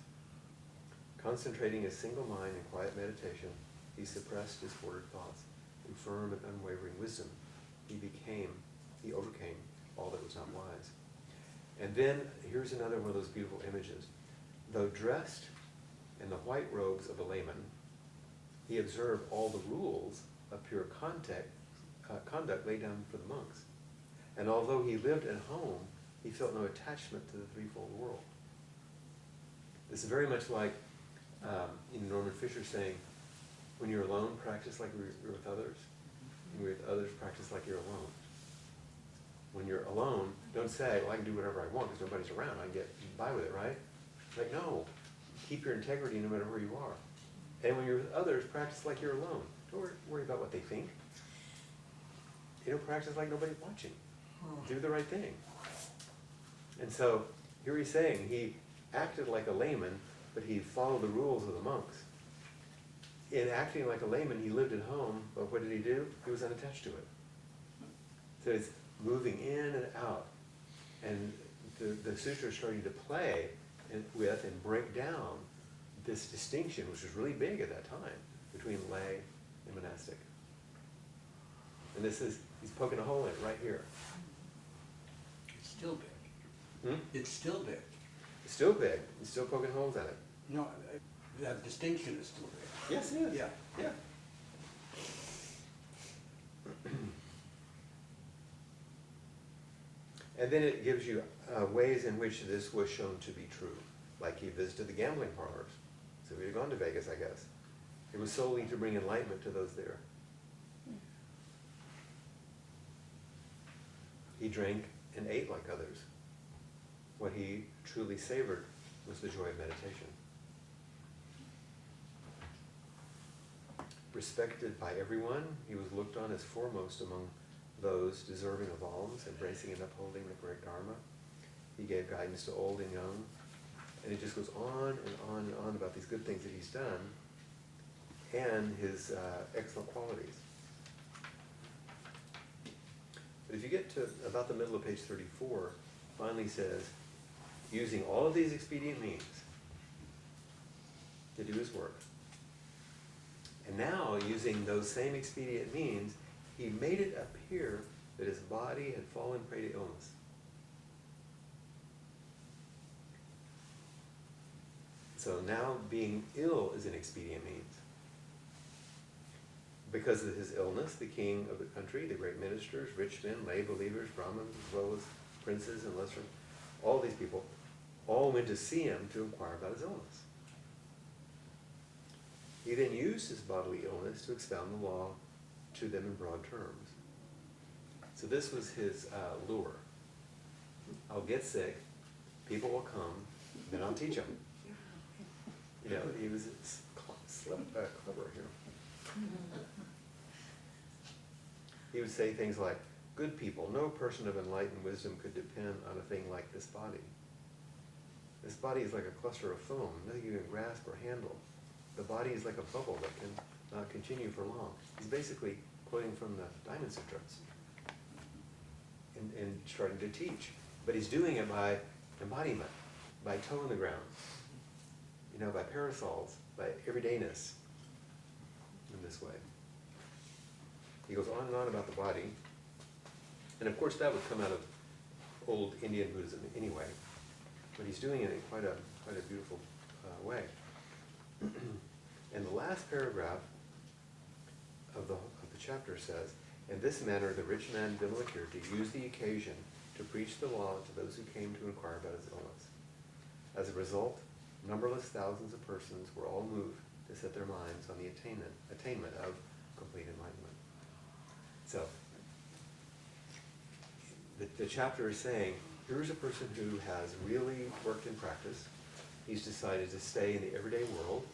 Concentrating a single mind in quiet meditation, he suppressed disordered thoughts. Through firm and unwavering wisdom, he overcame all that was not wise. And then, here's another one of those beautiful images. Though dressed in the white robes of a layman, he observed all the rules of pure conduct laid down for the monks. And although he lived at home, he felt no attachment to the threefold world. This is very much like Norman Fisher saying, when you're alone, practice like you're with others. When you're with others, practice like you're alone. When you're alone, don't say, well, I can do whatever I want because nobody's around. I can get by with it, right? Like, no. Keep your integrity no matter where you are. And when you're with others, practice like you're alone. Don't worry about what they think. Practice like nobody's watching. Do the right thing. And so, here he's saying, he acted like a layman, but he followed the rules of the monks. in acting like a layman, he lived at home, but what did he do? He was unattached to it. So it's moving in and out. And the sutra is starting to play with and break down this distinction, which was really big at that time, between lay and monastic. And he's poking a hole in it right here. It's still big. Hmm? It's still big. It's still big. He's still poking holes in it. No, that distinction is still big. Yes, it is. Yeah. Yeah. And then it gives you ways in which this was shown to be true. Like he visited the gambling parlors. So he had gone to Vegas, I guess. It was solely to bring enlightenment to those there. He drank and ate like others. What he truly savored was the joy of meditation. Respected by everyone, he was looked on as foremost among those deserving of alms, embracing and upholding the correct dharma. He gave guidance to old and young. And it just goes on and on and on about these good things that he's done and his excellent qualities. But if you get to about the middle of page 34, finally says, using all of these expedient means to do his work. And now, using those same expedient means, he made it appear that his body had fallen prey to illness. So now being ill is an expedient means. Because of his illness, the king of the country, the great ministers, rich men, lay believers, Brahmins, as well as princes and lesser, all these people, all went to see him to inquire about his illness. He then used his bodily illness to expound the law to them in broad terms. So this was his lure. I'll get sick, people will come, then I'll teach them. You know, he was clever here. He would say things like, good people, no person of enlightened wisdom could depend on a thing like this body. This body is like a cluster of foam, nothing you can grasp or handle. The body is like a bubble that can not continue for long. He's basically quoting from the Diamond Sutra and starting to teach. But he's doing it by embodiment, by toe in the ground, you know, by parasols, by everydayness in this way. He goes on and on about the body. And of course that would come out of old Indian Buddhism anyway. But he's doing it in quite a beautiful way. And the last paragraph of the chapter says, in this manner the rich man Vimalakirti used the occasion to preach the law to those who came to inquire about his illness. As a result, numberless thousands of persons were all moved to set their minds on the attainment of complete enlightenment. So, the chapter is saying, here's a person who has really worked in practice. He's decided to stay in the everyday world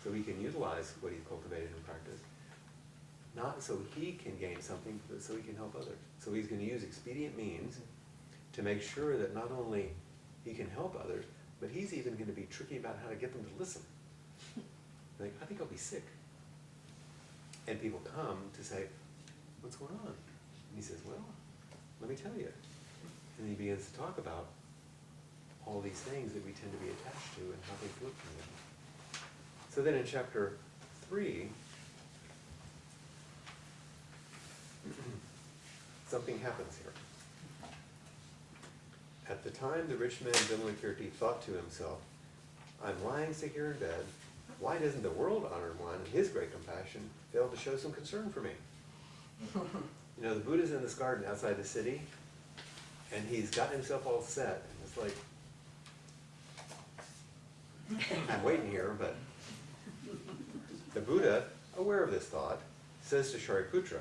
so he can utilize what he's cultivated in practice. Not so he can gain something, but so he can help others. So he's going to use expedient means to make sure that not only he can help others, but he's even going to be tricky about how to get them to listen. Like, I think I'll be sick. And people come to say, what's going on? And he says, well, let me tell you. And he begins to talk about all these things that we tend to be attached to and how they flip from them. So then in chapter 3, something happens here. At the time the rich man Vimalakirti thought to himself, I'm lying sick here in bed. Why doesn't the world-honored one, in his great compassion, fail to show some concern for me? You know, the Buddha's in this garden outside the city, and he's got himself all set, and it's like, I'm waiting here, but the Buddha, aware of this thought, says to Shariputra,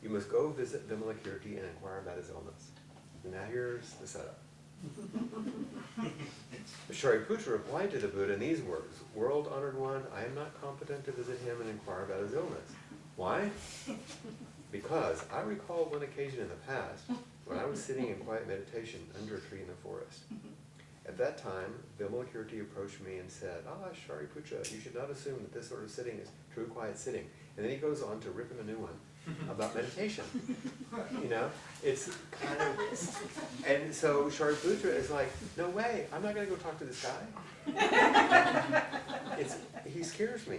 you must go visit Vimalakirti and inquire about his illness. And now here's the setup. Shariputra replied to the Buddha in these words, world-honored one, I am not competent to visit him and inquire about his illness. Why? Because I recall one occasion in the past when I was sitting in quiet meditation under a tree in the forest. At that time, Vimalakirti approached me and said, Shariputra, you should not assume that this sort of sitting is true quiet sitting. And then he goes on to rip him a new one about meditation. You know, it's kind of, and so Shariputra is like, no way, I'm not going to go talk to this guy. He scares me.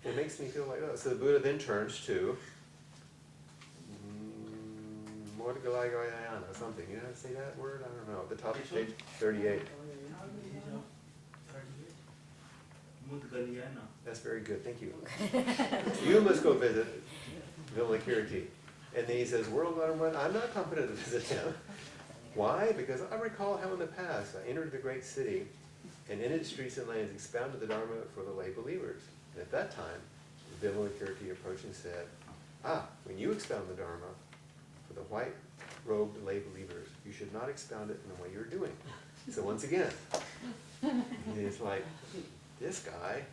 It makes me feel like, oh. So the Buddha then turns to Mahayana, something. You know how to say that word? I don't know. At the top of page 38. Mudgalyana. That's very good, thank you. You must go visit Vimalakirti. And then he says, World Learner One, I'm not competent to visit him. Why? Because I recall how in the past I entered the great city and in its streets and lanes expounded the Dharma for the lay believers. And at that time, Vimalakirti approached and said, when you expound the Dharma for the white-robed lay believers, you should not expound it in the way you're doing. So once again, it's like, this guy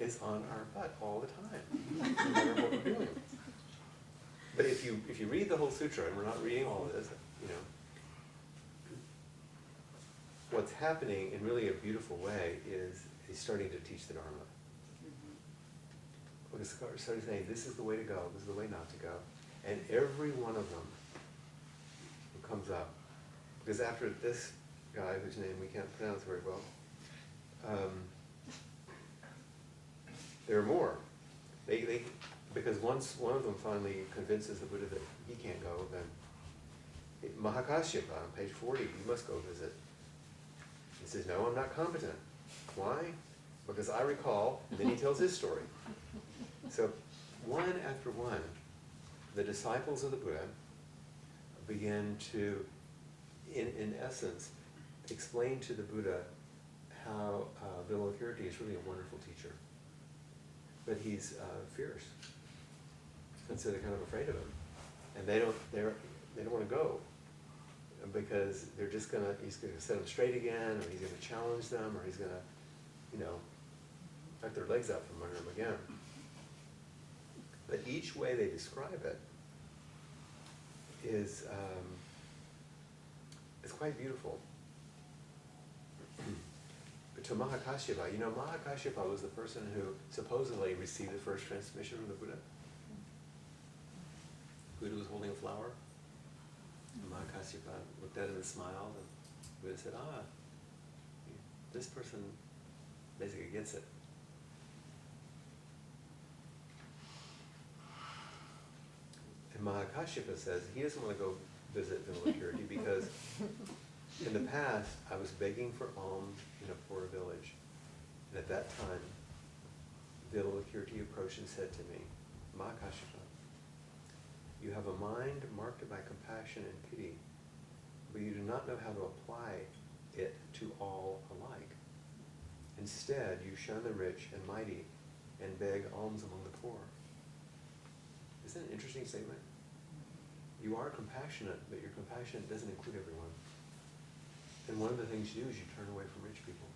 is on our butt all the time, no matter what we're doing. But if you read the whole sutra, and we're not reading all of this, you know, what's happening in really a beautiful way is he's starting to teach the Dharma. Because he's starting saying, this is the way to go, this is the way not to go. And every one of them who comes up, because after this guy, whose name we can't pronounce very well, there are more. Because once one of them finally convinces the Buddha that he can't go, then Mahakashyapa on page 40, you must go visit. He says, no, I'm not competent. Why? Because I recall, and then he tells his story. So one after one, the disciples of the Buddha begin to, in essence, explain to the Buddha how Vimalakirti is really a wonderful teacher. But he's fierce. And so they're kind of afraid of him. And they don't want to go. Because he's going to set them straight again, or he's going to challenge them, or he's going to, cut their legs out from under them again. But each way they describe it is it's quite beautiful. But to Mahakashyapa, Mahakashyapa was the person who supposedly received the first transmission from the Buddha. Buddha was holding a flower. And Mahakashyapa looked at him and smiled, and Buddha said, this person basically gets it. And Mahakashyapa says he doesn't want to go visit Vimalakirti because in the past I was begging for alms in a poor village. And at that time, Vimalakirti approached and said to me, Mahakashyapa, you have a mind marked by compassion and pity, but you do not know how to apply it to all alike. Instead, you shun the rich and mighty and beg alms among the poor. Isn't that an interesting statement? You are compassionate, but your compassion doesn't include everyone. And one of the things you do is you turn away from rich people.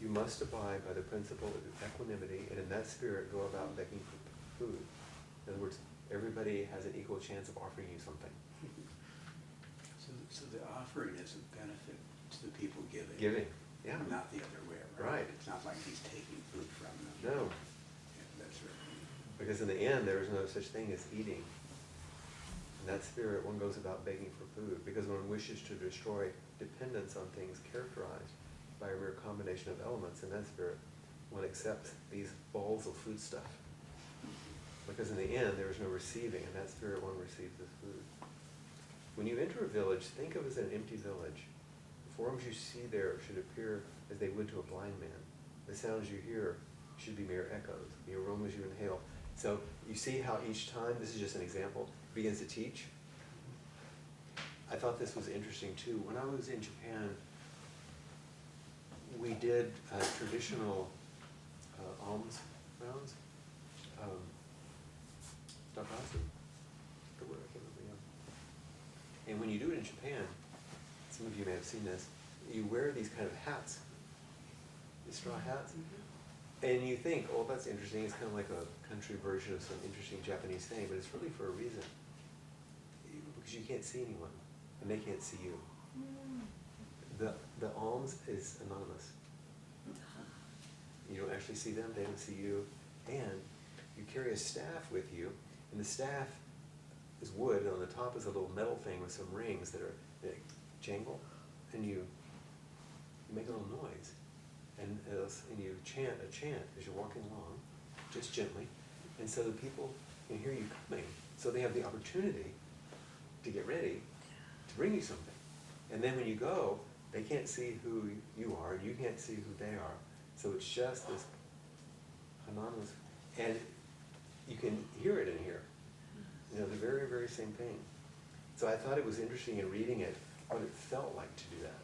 You must abide by the principle of equanimity, and in that spirit go about begging for food. In other words, everybody has an equal chance of offering you something. So the offering is a benefit to the people giving. Giving, yeah. Not the other way around. Right. It's not like he's taking food from them. No, Yeah, that's right. because in the end, there is no such thing as eating. In that spirit, one goes about begging for food, because one wishes to destroy dependence on things characterized by a mere combination of elements. In that spirit, one accepts these bowls of food stuff. Because in the end, there is no receiving. In that spirit, one receives this food. When you enter a village, think of it as an empty village. The forms you see there should appear as they would to a blind man. The sounds you hear should be mere echoes. The aromas you inhale. So you see how each time, this is just an example, begins to teach. I thought this was interesting too. When I was in Japan, we did traditional alms rounds. Dakasu, the word I can't remember. And when you do it in Japan, some of you may have seen this, you wear these kind of hats, these straw hats, And you think, oh, that's interesting, it's kind of like a country version of some interesting Japanese thing, but it's really for a reason. Because you can't see anyone, and they can't see you. The alms is anonymous. You don't actually see them, they don't see you, and you carry a staff with you, and the staff is wood, and on the top is a little metal thing with some rings that jangle, and you make a little noise, and you chant a chant as you're walking along, just gently, and so the people can hear you coming, so they have the opportunity to get ready to bring you something. And then when you go, they can't see who you are, and you can't see who they are. So it's just this anonymous, and you can hear it in here. You know, the very, very same thing. So I thought it was interesting in reading it, what it felt like to do that.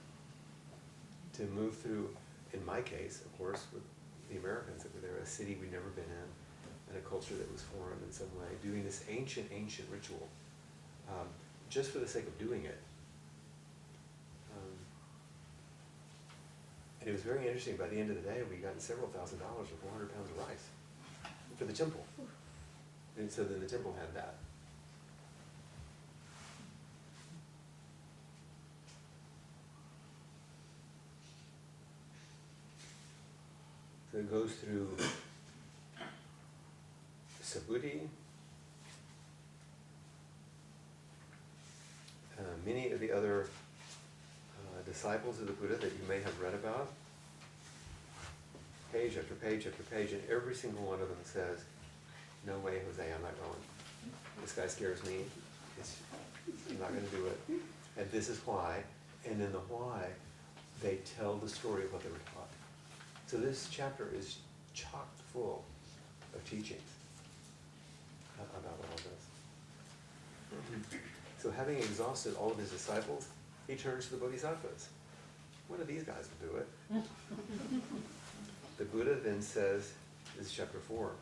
To move through, in my case, of course, with the Americans that were there, a city we'd never been in, and a culture that was foreign in some way, doing this ancient ritual, just for the sake of doing it. And it was very interesting. By the end of the day, we got several $1,000s or 400 pounds of rice for the temple. And so then the temple had that. So it goes through Subhuti, many of the other disciples of the Buddha that you may have read about, page after page after page, and every single one of them says, no way, Jose, I'm not going. This guy scares me. I'm not going to do it. And this is why. And in the why, they tell the story of what they were taught. So this chapter is chock full of teachings about all this. So having exhausted all of his disciples, he turns to the Bodhisattvas. One of these guys will do it. The Buddha then says, this is chapter 4,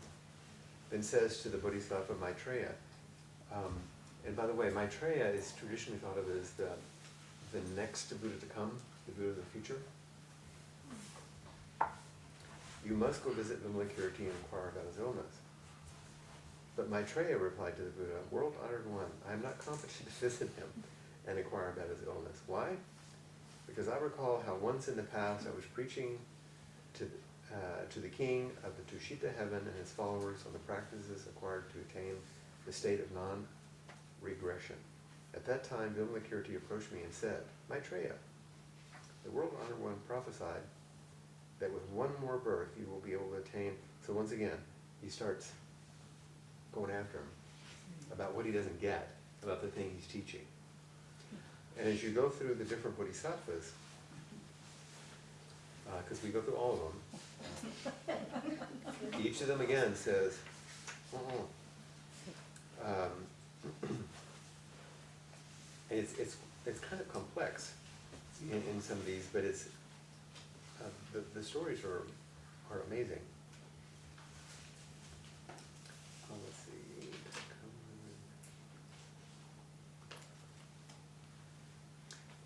then says to the Bodhisattva Maitreya, and by the way, Maitreya is traditionally thought of as the next Buddha to come, the Buddha of the future. You must go visit Vimalakirti and inquire about his illness. But Maitreya replied to the Buddha, world-honored one, I am not competent to visit him and inquire about his illness. Why? Because I recall how once in the past I was preaching to the king of the Tushita heaven and his followers on the practices acquired to attain the state of non-regression. At that time, Vimalakirti approached me and said, Maitreya, the world-honored one prophesied that with one more birth you will be able to attain. So once again, he starts going after him about what he doesn't get, about the thing he's teaching. And as you go through the different bodhisattvas, because we go through all of them, each of them again says, it's kind of complex in some of these, but it's the stories are amazing. Let's see.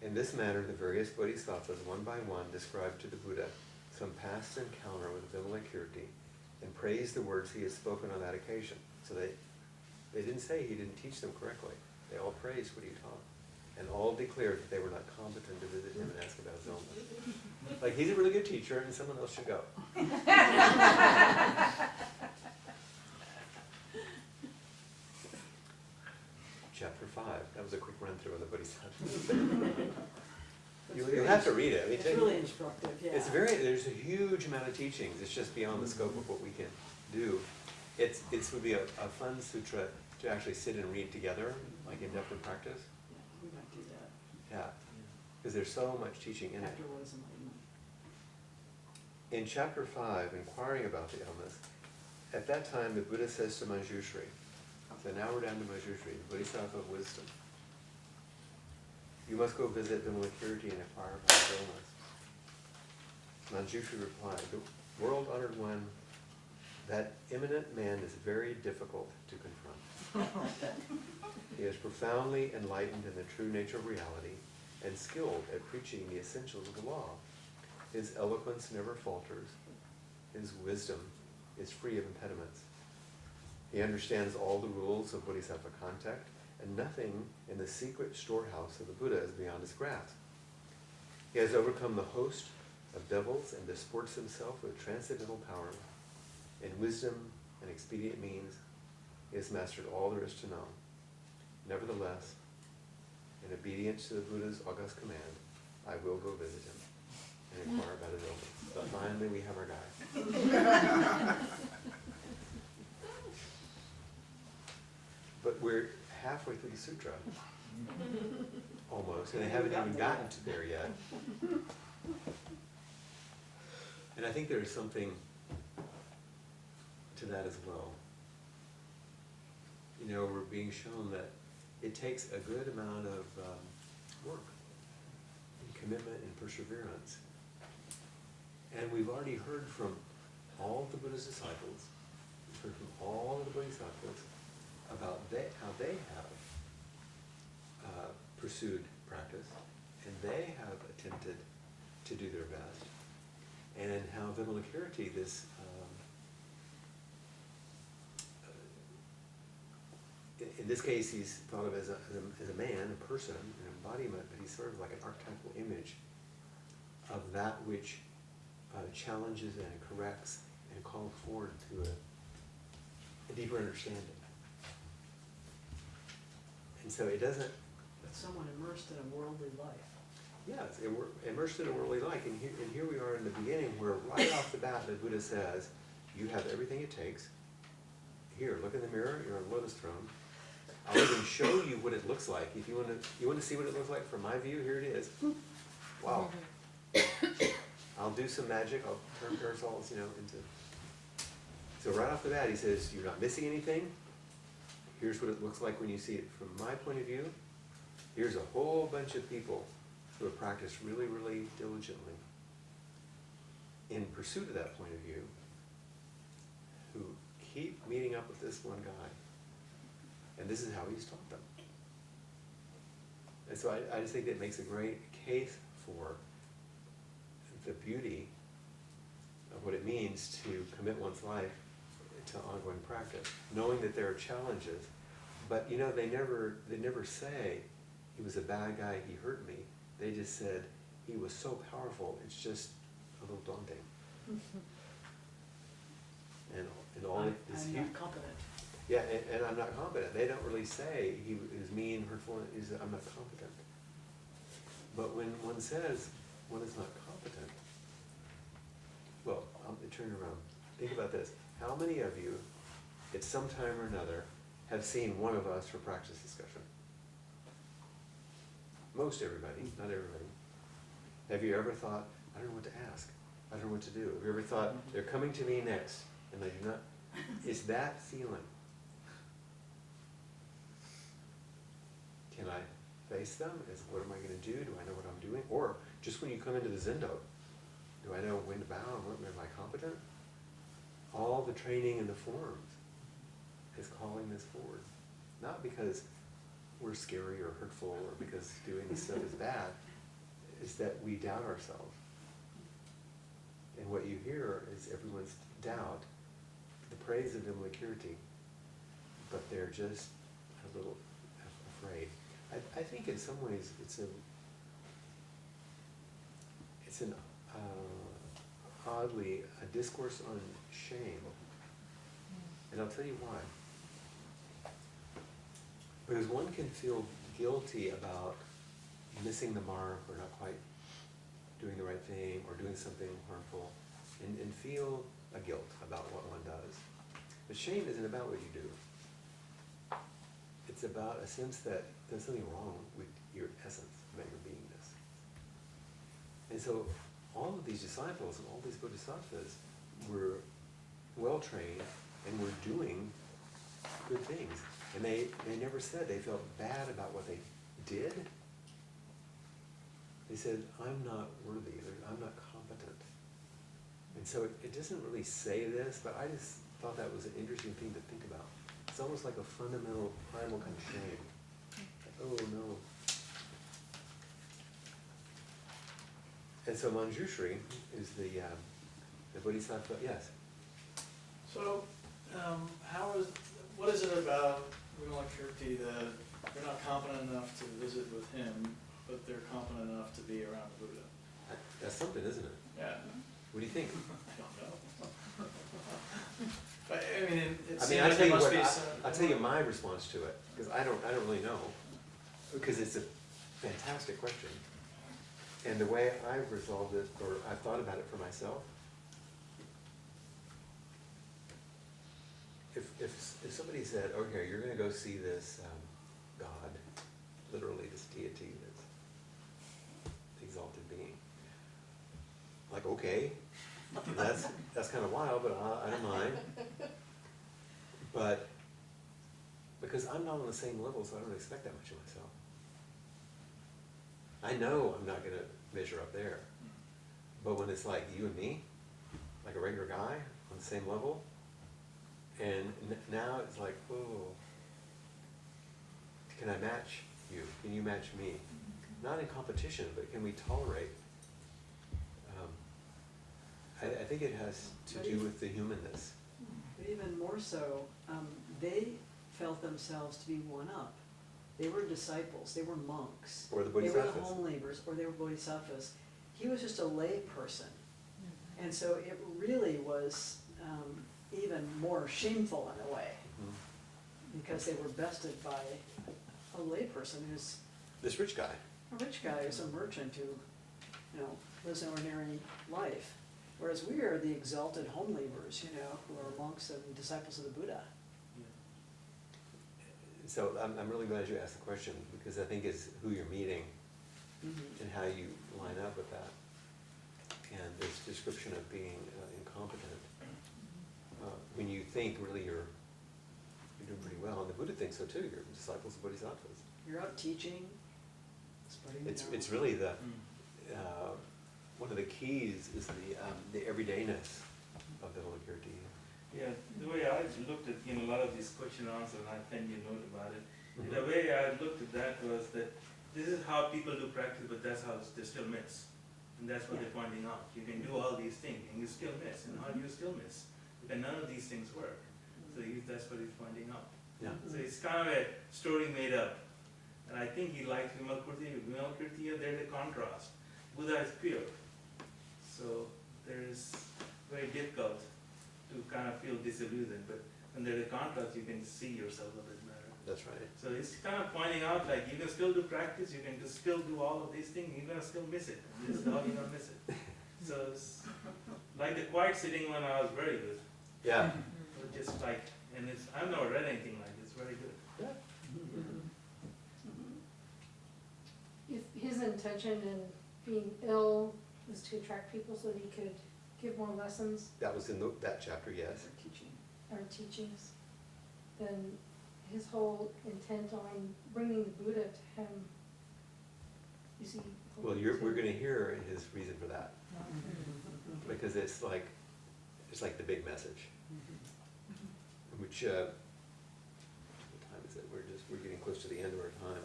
In this manner, the various bodhisattvas, one by one, described to the Buddha some past encounter with Vimalakirti and praised the words he had spoken on that occasion. So they didn't say he didn't teach them correctly. They all praised what he taught. And all declared that they were not competent to visit him and ask about his illness. Like, he's a really good teacher and someone else should go. Chapter 5. That was a quick run through of the Bodhisattvas. You have to read it. I mean, It's really instructive, yeah. there's a huge amount of teachings. It's just beyond the scope of what we can do. It would be a fun sutra to actually sit and read together, like in depth and practice. Yeah, we might do that. Yeah, because there's so much teaching in it. After what is enlightenment. In chapter 5, inquiring about the illness, at that time the Buddha says to Manjushri, so now we're down to Manjushri, the Bodhisattva of wisdom, you must go visit Vimalakirti and inquire about his illness. Manjushri replied, the world-honored one, that eminent man is very difficult to confront. He is profoundly enlightened in the true nature of reality and skilled at preaching the essentials of the law. His eloquence never falters, his wisdom is free of impediments. He understands all the rules of bodhisattva contact, and nothing in the secret storehouse of the Buddha is beyond his grasp. He has overcome the host of devils and disports himself with transcendental power. In wisdom and expedient means, he has mastered all there is to know. Nevertheless, in obedience to the Buddha's august command, I will go visit him and inquire about his illness. But finally, we have our guy. But we're halfway through the sutra, almost, and they haven't even gotten to there yet. And I think there's something to that as well. You know, we're being shown that it takes a good amount of work, and commitment, and perseverance. And we've already heard from all the Buddha's disciples, we've heard from all of the bodhisattvas about how they have pursued practice, and they have attempted to do their best, and how Vimalakirti, this in this case, he's thought of as a man, a person, an embodiment, but he's sort of like an archetypal image of that which challenges and corrects and calls forward to a deeper understanding. And so it doesn't... But someone immersed in a worldly life. Yes, we're immersed in a worldly life, and here we are in the beginning where right off the bat the Buddha says, you have everything it takes. Here, look in the mirror, you're on a lotus throne. I'll even show you what it looks like. If you want to see what it looks like from my view, here it is. Wow. I'll do some magic, I'll turn parasols, into... So right off the bat he says, you're not missing anything. Here's what it looks like when you see it from my point of view. Here's a whole bunch of people who have practiced really, really diligently in pursuit of that point of view, who keep meeting up with this one guy. And this is how he's taught them. And so I just think that makes a great case for the beauty of what it means to commit one's life to ongoing practice, knowing that there are challenges, but they never say he was a bad guy, he hurt me. They just said he was so powerful, it's just a little daunting. And all this I'm not competent. Yeah, and I'm not competent. They don't really say he is mean, hurtful, I'm not competent. But when one says one is not competent, well, I'll turn it around. Think about this. How many of you, at some time or another, have seen one of us for practice discussion? Most everybody, not everybody. Have you ever thought, I don't know what to ask, I don't know what to do? Have you ever thought, they're coming to me next, and they do not? It's that feeling. Can I face them? What am I going to do? Do I know what I'm doing? Or just when you come into the zendo, do I know when to bow and am I competent? All the training in the forms is calling this forward. Not because we're scary or hurtful or because doing this stuff is bad. It's that we doubt ourselves. And what you hear is everyone's doubt, the praise of Vimalakirti, but they're just a little afraid. I think in some ways it's an oddly a discourse on shame, and I'll tell you why. Because one can feel guilty about missing the mark or not quite doing the right thing or doing something harmful, and feel a guilt about what one does. But shame isn't about what you do. It's about a sense that there's something wrong with your essence, about your beingness. And so all of these disciples and all these bodhisattvas were well-trained and were doing good things. And they never said they felt bad about what they did. They said, I'm not worthy, I'm not competent. And so it doesn't really say this, but I just thought that was an interesting thing to think about. It's almost like a fundamental, primal kind of shame. Oh no. And so Manjushri is the The Bodhisattva, yes. So, what is it about Vimalakirti that they're not competent enough to visit with him, but they're competent enough to be around the Buddha? That's something, isn't it? Yeah, What do you think? I don't know. But, I mean, it I seems mean, like there must be I'll tell you my response to it, because I don't really know, because it's a fantastic question. And the way I've resolved it, or I've thought about it for myself, if somebody said, okay, you're gonna go see this God, literally this deity, this exalted being, like, okay, that's kind of wild, but I don't mind. But because I'm not on the same level, so I don't expect that much of myself. I know I'm not gonna measure up there. But when it's like you and me, like a regular guy on the same level, and now it's like, oh, can I match you? Can you match me? Not in competition, but can we tolerate? I think it has to do with the humanness. But even more so, they felt themselves to be one up. They were disciples, they were monks. Or the They were the Bodhisattvas. home laborers, or they were bodhisattvas. He was just a lay person. And so it really was even more shameful in a way, because they were bested by a lay person who's This rich guy. a rich guy, who's a merchant who, lives an ordinary life. Whereas we are the exalted home laborers, who are monks and disciples of the Buddha. So I'm really glad you asked the question, because I think it's who you're meeting and how you line up with that. And this description of being incompetent, when you think really you're doing pretty well, and the Buddha thinks so too, you're disciples of Bodhisattvas. You're out teaching, spreading the It's really the, one of the keys is the everydayness of Vimalakirti. Yeah, the way I looked at, a lot of these question answer, and I penned you a note about it. The way I looked at that was that this is how people do practice, but that's how they still miss. And that's what they're pointing out. You can do all these things, and you still miss. And how do you still miss? Because none of these things work. So that's what he's pointing out. Yeah. So it's kind of a story made up. And I think he likes Vimalakirti, there's a contrast. Buddha is pure. So there's very difficult to kind of feel disillusioned, but when there's a contrast, you can see yourself a bit better. That's right. So it's kind of pointing out, like, you can still do practice, you can still do all of these things, you're gonna still miss it. This is how you're gonna miss it. So it's like the quiet sitting one, I was very good. Yeah. But just like, and I've never read anything like this, very good. Yeah. If his intention in being ill was to attract people so that he could give more lessons That was in that chapter, yes. They're teaching. or teachings, then his whole intent on bringing the Buddha to him, you see. Well, we're gonna hear his reason for that, because it's like the big message. Which, what time is it? We're getting close to the end of our time.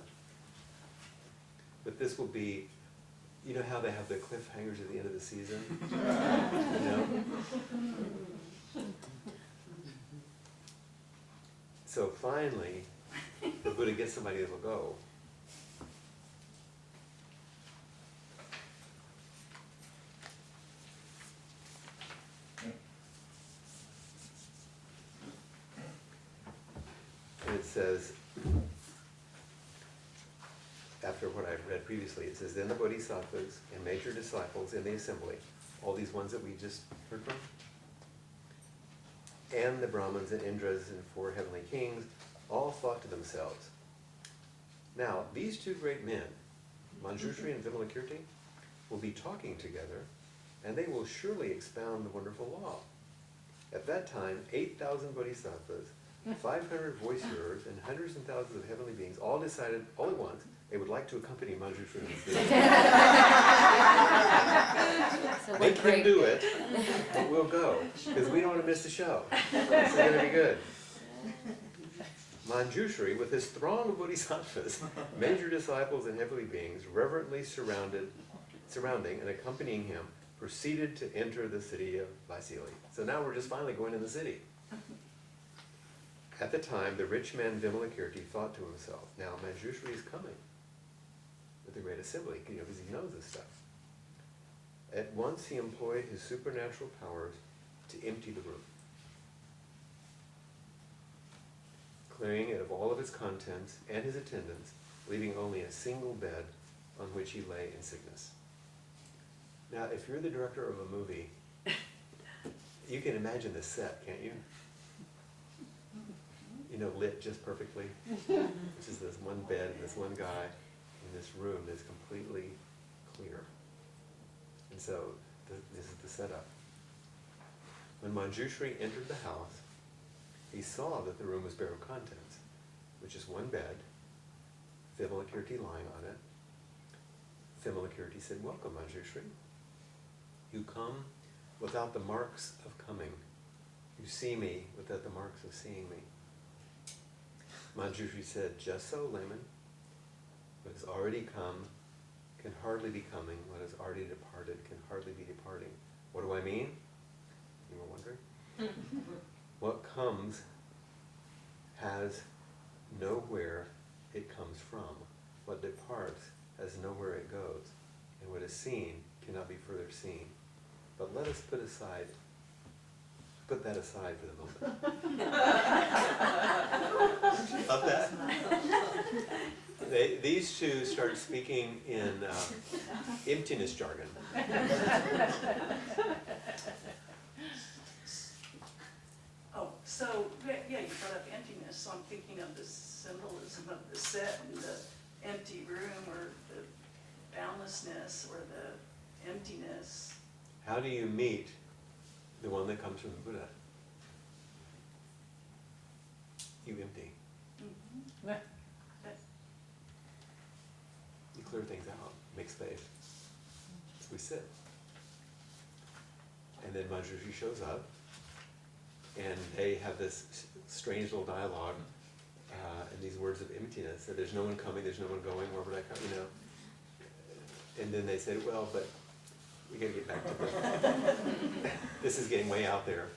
But this will be, you know how they have the cliffhangers at the end of the season? So finally, the Buddha gets somebody that will go. And it says, after what I've read previously, it says, then the Bodhisattvas and major disciples in the assembly, all these ones that we just heard from, and the Brahmins and Indras and 4 heavenly kings, all thought to themselves, now these 2 great men, Manjushri and Vimalakirti, will be talking together, and they will surely expound the wonderful law. At that time, 8,000 bodhisattvas, 500 voice-hearers, and hundreds and thousands of heavenly beings all decided all at once they would like to accompany Manjushri and Vimalakirti. So They what can great do it, but we'll go, because we don't want to miss the show. It's going to be good. Manjushri, with his throng of bodhisattvas, major disciples and heavenly beings, reverently surrounding and accompanying him, proceeded to enter the city of Vaisili. So now we're just finally going in the city. At the time, the rich man Vimalakirti thought to himself, now Manjushri is coming with the great assembly, because he knows this stuff. At once he employed his supernatural powers to empty the room, clearing it of all of its contents and his attendants, leaving only a single bed on which he lay in sickness. Now, if you're the director of a movie, you can imagine the set, can't you? Lit just perfectly. Which is this one bed and this one guy in this room that's completely clear. And so this is the setup. When Manjushri entered the house, he saw that the room was bare of contents, which is one bed, Vimalakirti lying on it. Vimalakirti said, "Welcome, Manjushri. You come without the marks of coming. You see me without the marks of seeing me." Manjushri said, "Just so, layman. What has already come can hardly be coming. What has already departed can hardly be departing." What do I mean? You were wondering? What comes has nowhere it comes from. What departs has nowhere it goes. And what is seen cannot be further seen. But let us put that aside for the moment. Love that. These two start speaking in emptiness jargon. Oh, so, yeah, you brought up emptiness, so I'm thinking of the symbolism of the set and the empty room, or the boundlessness, or the emptiness. How do you meet the one that comes from the Buddha? You empty. Mm-hmm. You clear things out, make space. So we sit. And then Manjushri shows up, and they have this strange little dialogue, and these words of emptiness. That there's no one coming, there's no one going, where would I come, And then they said, well, but we gotta get back to this. This is getting way out there.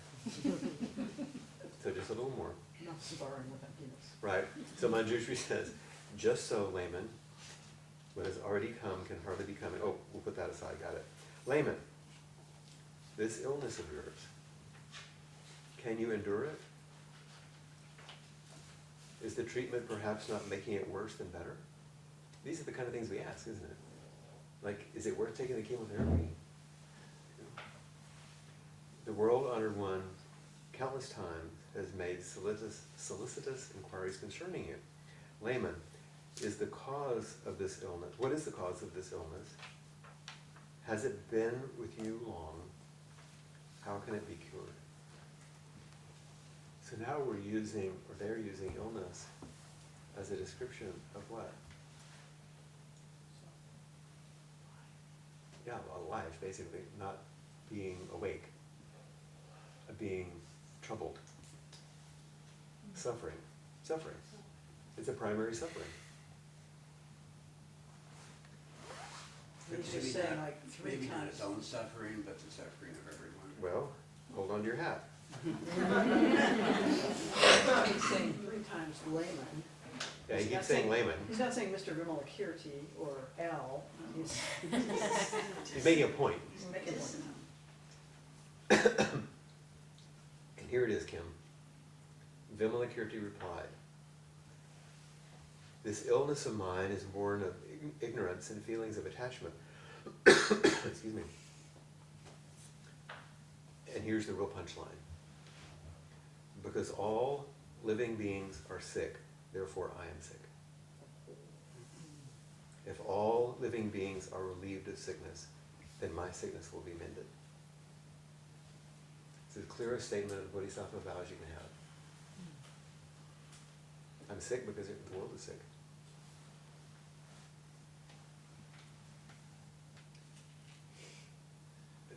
So just a little more. Not sparring with emptiness. Right. So Manjushri says, "Just so, layman, what has already come can hardly be coming." Oh, we'll put that aside, got it. Layman, this illness of yours, can you endure it? Is the treatment perhaps not making it worse than better? These are the kind of things we ask, isn't it? Like, is it worth taking the chemotherapy? The world-honored one, countless times, has made solicitous inquiries concerning you. Layman, is the cause of this illness, what is the cause of this illness? Has it been with you long? How can it be cured? So now we're using, or they're using illness as a description of what? Yeah, a life, basically, not being awake, being troubled, suffering. It's a primary suffering. He's Maybe just saying not- like three Maybe not times. its own suffering, but the suffering of everyone. Well, hold on to your hat. He's saying 3 times layman. Yeah, he He's not keeps saying layman. He's not saying Mr. Vimalakirti or Al. He's He's making a point. making one. And here it is, Kim. Vimalakirti replied, "This illness of mine is born of ignorance and feelings of attachment." Excuse me. And here's the real punchline. "Because all living beings are sick, therefore I am sick. If all living beings are relieved of sickness, then my sickness will be mended." It's the clearest statement of Bodhisattva vows you can have. I'm sick because the world is sick.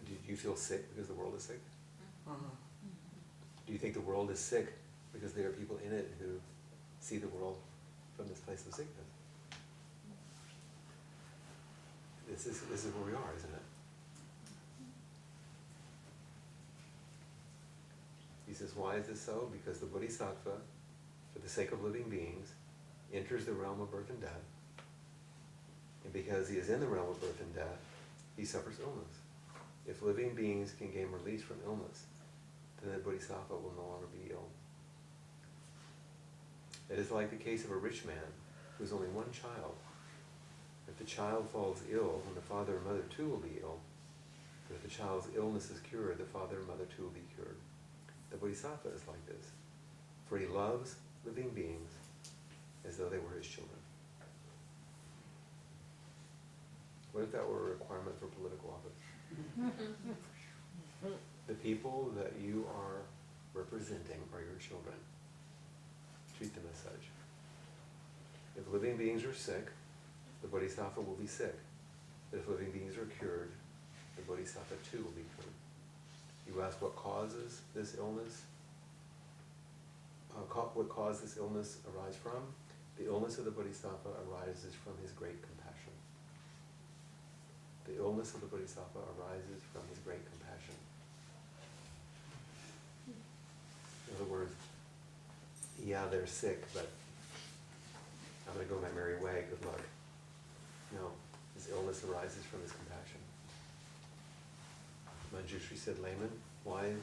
Do you feel sick because the world is sick? Do you think the world is sick because there are people in it who see the world from this place of sickness? This is where we are, isn't it? He says, why is this so? Because the Bodhisattva, for the sake of living beings, enters the realm of birth and death. And because he is in the realm of birth and death, he suffers illness. If living beings can gain release from illness, then the Bodhisattva will no longer be ill. It is like the case of a rich man who has only one child. If the child falls ill, then the father and mother too will be ill. But if the child's illness is cured, the father and mother too will be cured. The Bodhisattva is like this, for he loves living beings as though they were his children. What if that were a requirement for political office? The people that you are representing are your children. Treat them as such. If living beings are sick, the Bodhisattva will be sick. But if living beings are cured, the Bodhisattva too will be cured. You ask what causes this illness? What cause this illness arise from? The illness of the Bodhisattva arises from his great compassion. The illness of the Bodhisattva arises from his great compassion. In other words, yeah, they're sick, but I'm going to go my merry way, good luck. No, his illness arises from his compassion. Manjushri said, layman, why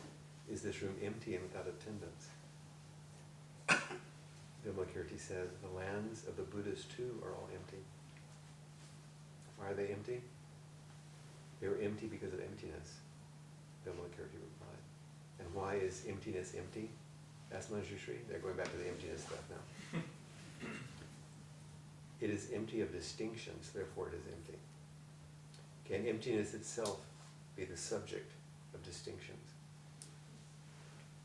is this room empty and without attendance? Vimalakirti says, the lands of the Buddhists too are all empty. Why are they empty? They were empty because of emptiness, Vimalakirti replied. And why is emptiness empty? Asked Manjushri. They're going back to the emptiness stuff now. It is empty of distinctions, therefore it is empty. Can emptiness itself be the subject of distinctions?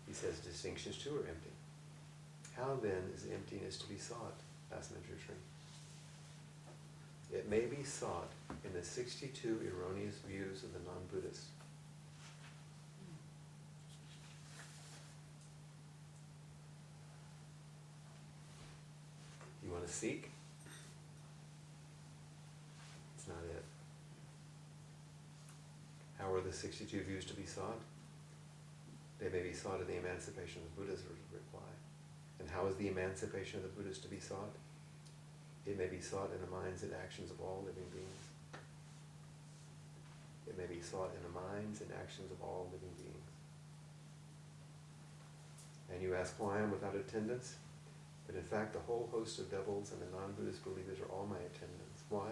He says distinctions too are empty. How then is emptiness to be sought? Asked Manjushri. It may be sought in the 62 erroneous views of the non-Buddhists. You want to seek? It's not it. How are the 62 views to be sought? They may be sought in the emancipation of the Buddhas, or reply. And how is the emancipation of the Buddhas to be sought? It may be sought in the minds and actions of all living beings. It may be sought in the minds and actions of all living beings. And you ask why I'm without attendance? But in fact, the whole host of devils and the non-Buddhist believers are all my attendants. Why?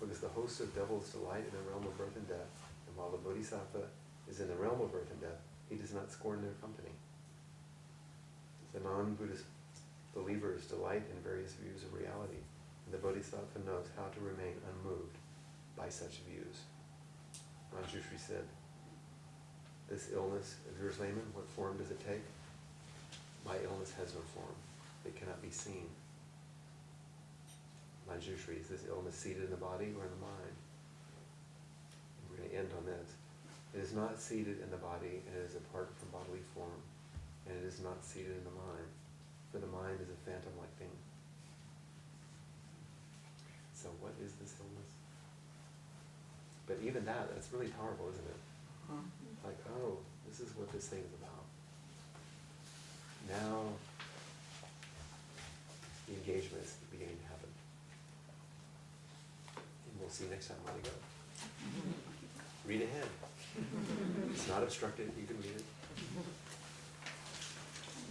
Because the host of devils delight in the realm of birth and death, and while the Bodhisattva is in the realm of birth and death, he does not scorn their company. The non-Buddhist believers delight in various views of reality, and the Bodhisattva knows how to remain unmoved by such views. Manjushri said, this illness of yours, layman, what form does it take? My illness has no form. It cannot be seen. Manjushri, is this illness seated in the body or in the mind? And we're going to end on this. It is not seated in the body, and it is apart from bodily form. And it is not seated in the mind, for the mind is a phantom-like thing. So what is this illness? But even that's really powerful, isn't it? Like, oh, this is what this thing is about. Now, the engagement is beginning to happen. And we'll see you next time. Let it go. Read ahead. It's not obstructed. You can read it.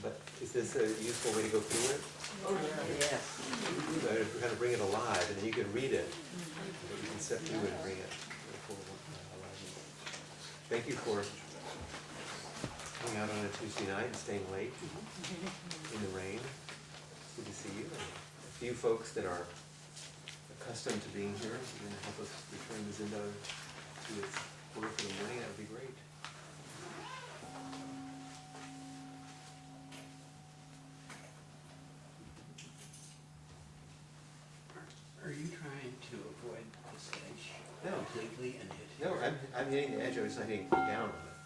But is this a useful way to go through it? Oh, yeah. We're going to bring it alive, and then you can read it. You can step through it and bring it alive. Thank you for coming out on a Tuesday night and staying late in the rain. It's good to see you. And a few folks that are accustomed to being here, if you're going to help us return the Zendo to its order for the morning, that would be great. Are you trying to avoid this edge No. completely and hit No, here? I'm hitting the edge. I was not hitting down on it.